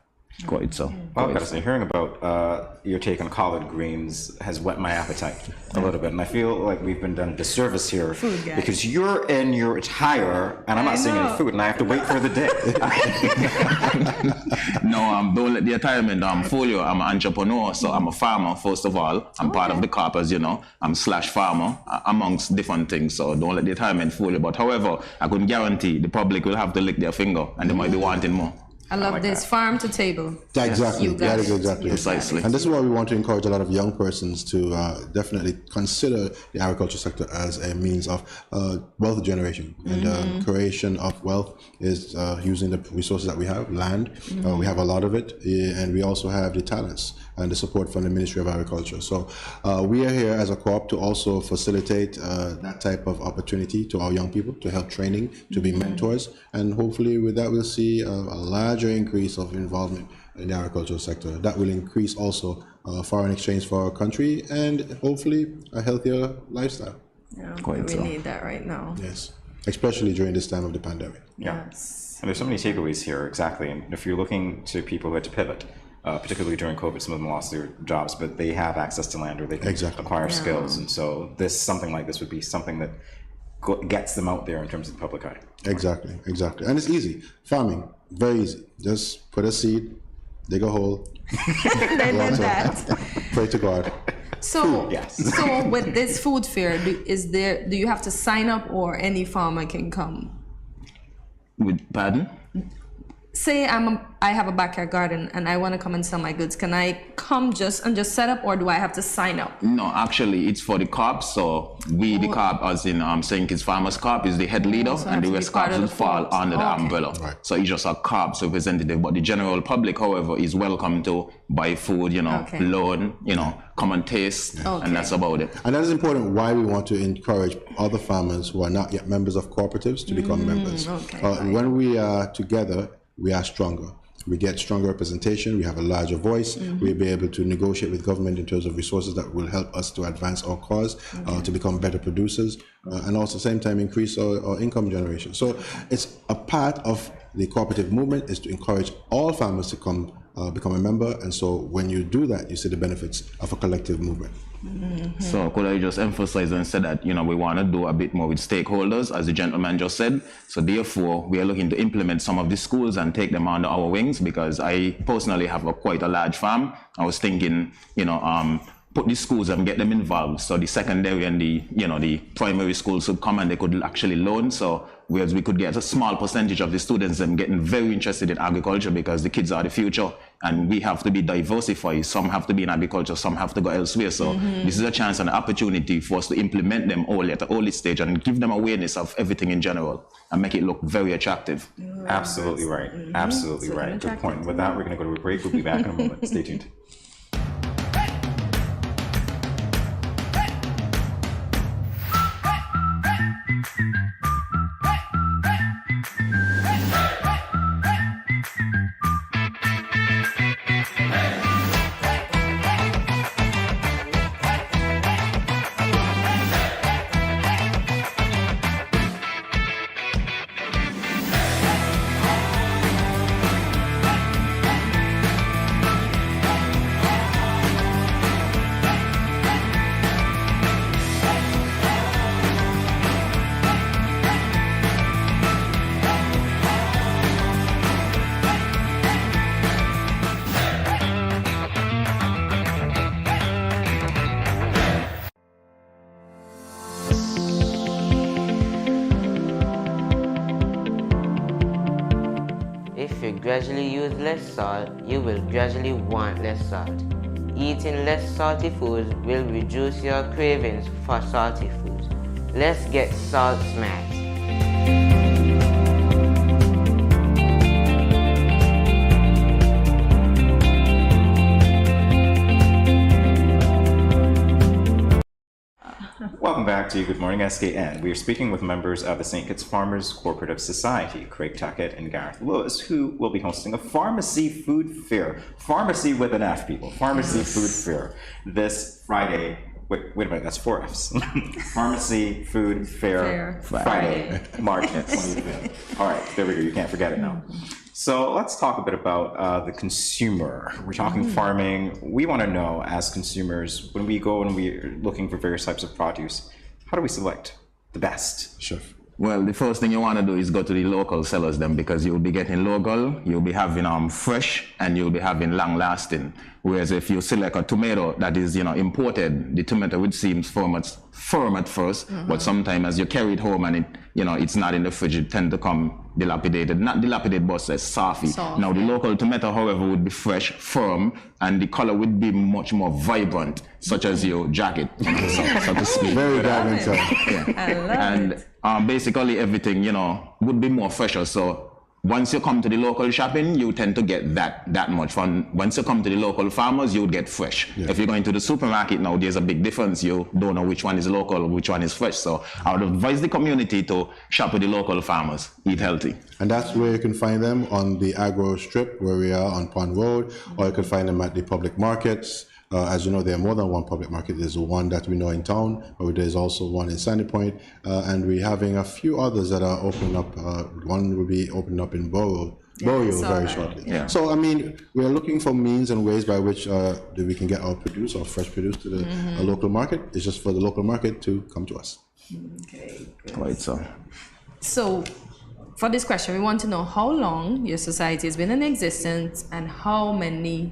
Quite so. Well, I've got to say, hearing about your take on collard greens has whet my appetite a little bit, and I feel like we've been done a disservice here because you're in your attire, and I'm not seeing any food, and I have to wait for the day. No, don't let the retirement fool you. I'm an entrepreneur, so I'm a farmer, first of all. I'm part of the COP, as you know. I'm / farmer, amongst different things, so don't let the retirement fool you. But however, I couldn't guarantee the public will have to lick their finger, and they might be wanting more. I love this, farm to table. Exactly. You That got is it. exactly it. Precisely. And this is why we want to encourage a lot of young persons to definitely consider the agriculture sector as a means of wealth generation. And creation of wealth is using the resources that we have, land. We have a lot of it, and we also have the talents and the support from the Ministry of Agriculture. So we are here as a co-op to also facilitate that type of opportunity to our young people, to help training, to be mentors, and hopefully with that we'll see a larger increase of involvement in the agricultural sector. That will increase also foreign exchange for our country and hopefully a healthier lifestyle. Yeah, we need that right now. Yes, especially during this time of the pandemic. Yeah. And there's so many takeaways here, exactly. And if you're looking to people who had to pivot, particularly during COVID, some of them lost their jobs, but they have access to land or they can acquire skills. And so something like this would be something that gets them out there in terms of the public eye. Exactly. And it's easy. Farming, very easy. Just put a seed, dig a hole, pray to God. So, so with this food fair, do you have to sign up or any farmer can come? Pardon? Say I have a backyard garden and I want to come and sell my goods. Can I come just set up, or do I have to sign up? No, actually, it's for the COP. So we, the COP, as in St. Kitts Farmers COP, is the head leader, and the rest COPs will fall under the umbrella. So it's just a COP's representative. But the general public, however, is welcome to buy food, loan, come and taste, and that's about it. And that is important. Why we want to encourage other farmers who are not yet members of cooperatives to become members. When we are together, we are stronger. We get stronger representation. We have a larger voice. We'll be able to negotiate with government in terms of resources that will help us to advance our cause, to become better producers, and also at the same time increase our income generation. So it's a part of the cooperative movement is to encourage all farmers to come become a member. And so when you do that, you see the benefits of a collective movement. So could I just emphasize and say that, we want to do a bit more with stakeholders, as the gentleman just said. So therefore, we are looking to implement some of the schools and take them under our wings, because I personally have quite a large farm. I was thinking, put the schools and get them involved. So the secondary and the primary schools would come and they could actually learn. So whereas we could get a small percentage of the students them getting very interested in agriculture, because the kids are the future and we have to be diversified. Some have to be in agriculture, some have to go elsewhere. So this is a chance and an opportunity for us to implement them all at the early stage and give them awareness of everything in general and make it look very attractive. Absolutely right. Absolutely right. Good point. With that, we're going to go to a break. We'll be back in a moment. Stay tuned. If you gradually use less salt, you will gradually want less salt. Eating less salty foods will reduce your cravings for salty foods. Let's get salt smart. Welcome back to Good Morning SKN. We are speaking with members of the St. Kitts Farmers Cooperative Society, Craig Tuckett and Gareth Lewis, who will be hosting a pharmacy food fair. Pharmacy with an F, people. Pharmacy food fair this Friday. Wait a minute, that's 4 Fs. Pharmacy Food Fair Friday, March 25th. All right, there we go. You can't forget it now. So let's talk a bit about the consumer. We're talking farming. We want to know, as consumers, when we go and we're looking for various types of produce, how do we select the best? Sure. Well, the first thing you want to do is go to the local sellers then, because you'll be getting local, you'll be having fresh, and you'll be having long lasting. Whereas if you select a tomato that is, imported, the tomato would seem firm at first, but sometimes as you carry it home and it's not in the fridge, it tend to come dilapidated. Not dilapidated, but soft. Now the local tomato, however, would be fresh, firm, and the color would be much more vibrant, such as your jacket, so to speak. Very vibrant. And basically everything, would be more fresher. So once you come to the local shopping, you tend to get that much fun. Once you come to the local farmers, you would get fresh. If you're going to the supermarket now, there's a big difference. You don't know which one is local, which one is fresh. So I would advise the community to shop with the local farmers, eat healthy. And that's where you can find them on the agro strip where we are on Pond Road, or you can find them at the public markets. As you know, there are more than one public market. There's one that we know in town, but there's also one in Sandy Point, and we're having a few others that are opening up. One will be opening up in Borough very shortly. Yeah. So, I mean, we're looking for means and ways by which we can get our produce or fresh produce to the local market. It's just for the local market to come to us. Okay, good. Quite so. So, for this question, we want to know how long your society has been in existence and how many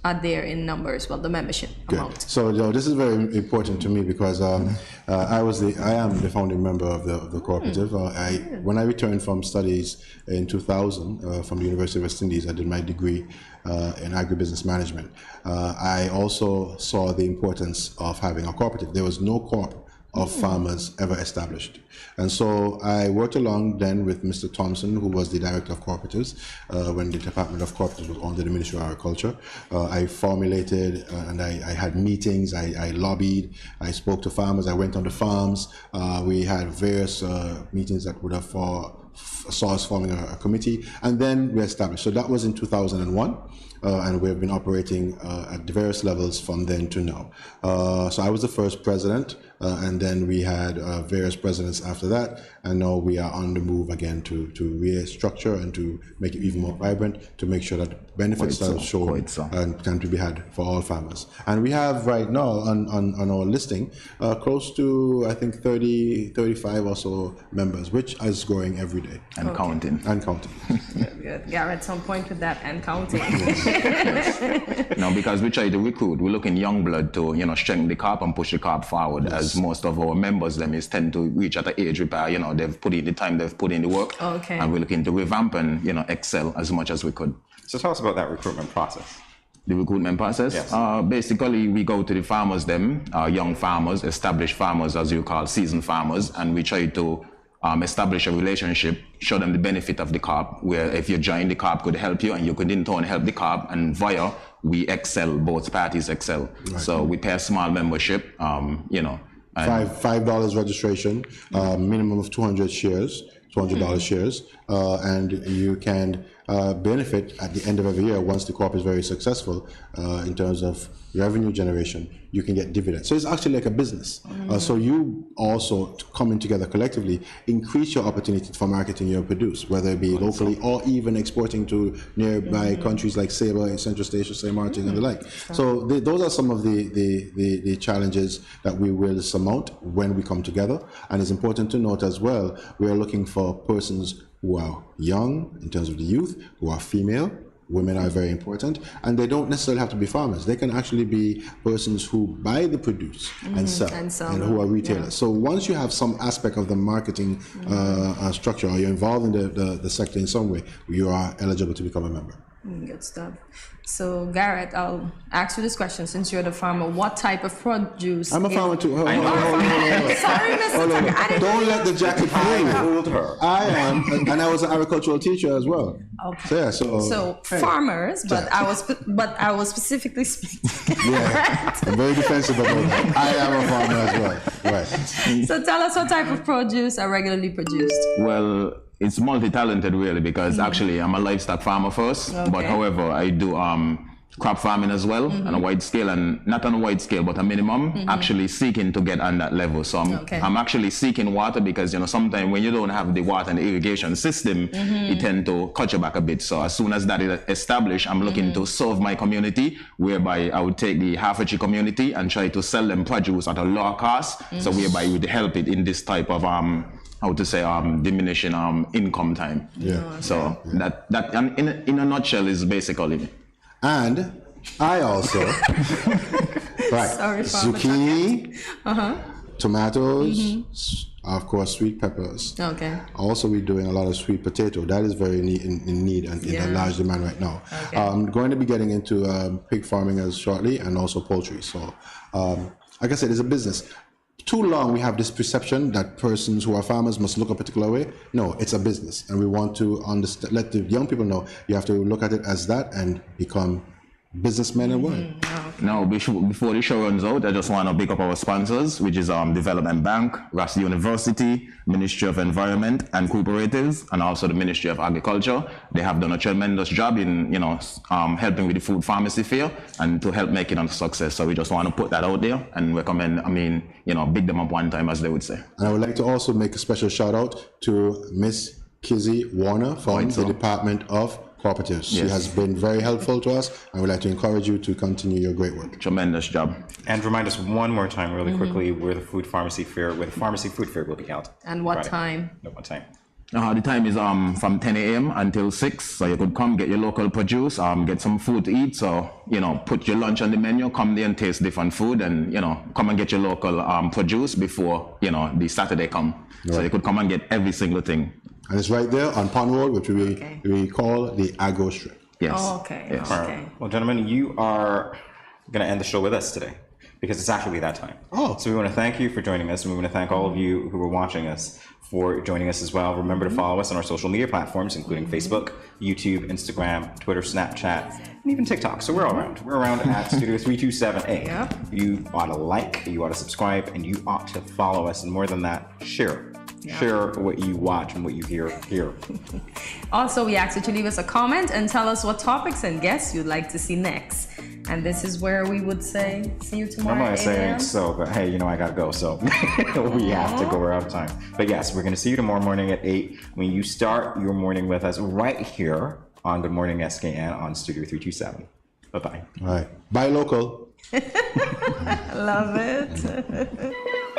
are there in numbers, the membership amount. So this is very important to me because I am the founding member of the cooperative. When I returned from studies in 2000 from the University of West Indies, I did my degree in agribusiness management. I also saw the importance of having a cooperative. There was no co-op of farmers ever established. And so I worked along then with Mr. Thompson, who was the director of cooperatives when the Department of Cooperatives was under the Ministry of Agriculture. I formulated and I had meetings, I lobbied, I spoke to farmers, I went on the farms. We had various meetings that would have saw us forming a committee, and then we established. So that was in 2001. And we've been operating at various levels from then to now. So I was the first president, and then we had various presidents after that, and now we are on the move again to restructure and to make it even more vibrant, to make sure that benefits are shown and can be had for all farmers. And we have right now on our listing close to, I think, 35 or so members, which is growing every day. And counting. And counting. Good. Yeah, at some point with that and counting. No, because we try to recruit, we look in young blood to, strengthen the COP and push the COP forward, as most of our members tend to reach at the age where, they've put in the time, they've put in the work, and we're looking to revamp and, excel as much as we could. So tell us about that recruitment process. The recruitment process? Yes. Basically, we go to the farmers, young farmers, established farmers, as you call seasoned farmers, and we try to establish a relationship, show them the benefit of the COP, where if you join, the COP could help you and you could in turn help the COP, and we excel, both parties excel. Right. So we pay a small membership, $5 registration, minimum of 200 shares, $200 shares, and you can benefit at the end of every year. Once the co-op is very successful in terms of revenue generation, you can get dividends. So it's actually like a business. So you also, coming together collectively, increase your opportunity for marketing your produce, whether it be locally or even exporting to nearby countries like Saba in Central Asia, St. Martin and the like. So those are some of the challenges that we will surmount when we come together. And it's important to note as well, we are looking for persons who are young in terms of the youth, who are female. Women are very important, and they don't necessarily have to be farmers. They can actually be persons who buy the produce and sell, and who are retailers. Yeah. So once you have some aspect of the marketing structure, or you're involved in the sector in some way, you are eligible to become a member. Good stuff. So, Garrett, I'll ask you this question since you're the farmer. What type of produce? I'm a farmer too. Hold on. Sorry, Mr. Tucker. I didn't Don't let the jacket fool you. Fooled her. I am, and I was an agricultural teacher as well. Okay. So farmers, but I was specifically speaking. Yeah, I'm very defensive about that. I am a farmer as well. Right. So tell us what type of produce are regularly produced. Well, it's multi-talented really, because actually I'm a livestock farmer first, but however I do crop farming as well on a wide scale, and not on a wide scale but a minimum, actually seeking to get on that level. So I'm actually seeking water, because sometimes when you don't have the water and the irrigation system, it tend to cut you back a bit. So as soon as that is established, I'm looking to serve my community, whereby I would take the Half-Richie community and try to sell them produce at a lower cost, so whereby we would help it in this type of diminishing income time. So that in a nutshell is basically. And I also zucchini, tomatoes, of course sweet peppers. Also we're doing a lot of sweet potato. That is very in need and in a large demand right now. I'm going to be getting into pig farming as shortly, and also poultry. So like I said, it's a business. Too long we have this perception that persons who are farmers must look a particular way. No, it's a business, and we want to understand, let the young people know you have to look at it as that and become businessmen and women. Now, before the show runs out, I just want to pick up our sponsors, which is Development Bank, Ross University, Ministry of Environment and Cooperatives, and also the Ministry of Agriculture. They have done a tremendous job in, helping with the food pharmacy fair and to help make it a success. So we just want to put that out there and recommend, big them up one time, as they would say. And I would like to also make a special shout out to Miss Kizzy Warner from the Department of Cooperatives. She has been very helpful to us, and we'd like to encourage you to continue your great work. Tremendous job. And remind us one more time really quickly where the food pharmacy fair, where the pharmacy food fair will be held. And what time? No, what time? The time is from 10 a.m. until 6, so you could come get your local produce, get some food to eat. So put your lunch on the menu, come there and taste different food, and come and get your local produce before the Saturday come. Right. So you could come and get every single thing. And it's right there on Pond Road, which we call the Agro Strip. Yes. Yes. All right. Well, gentlemen, you are going to end the show with us today, because it's actually that time. So we want to thank you for joining us, and we want to thank all of you who are watching us for joining us as well. Remember to follow us on our social media platforms, including Facebook, YouTube, Instagram, Twitter, Snapchat, and even TikTok. So we're all around. We're around at Studio 327A. You ought to like, you ought to subscribe, and you ought to follow us. And more than that, share. Share what you watch and what you hear here. Also, we ask you to leave us a comment and tell us what topics and guests you'd like to see next. And this is where we would say, see you tomorrow. I'm going to say so, but hey, I got to go. So we have to go. We're out of time. But yes, we're going to see you tomorrow morning at 8 when you start your morning with us right here on Good Morning SKN on Studio 327. Bye-bye. All right. Bye, local. Love it.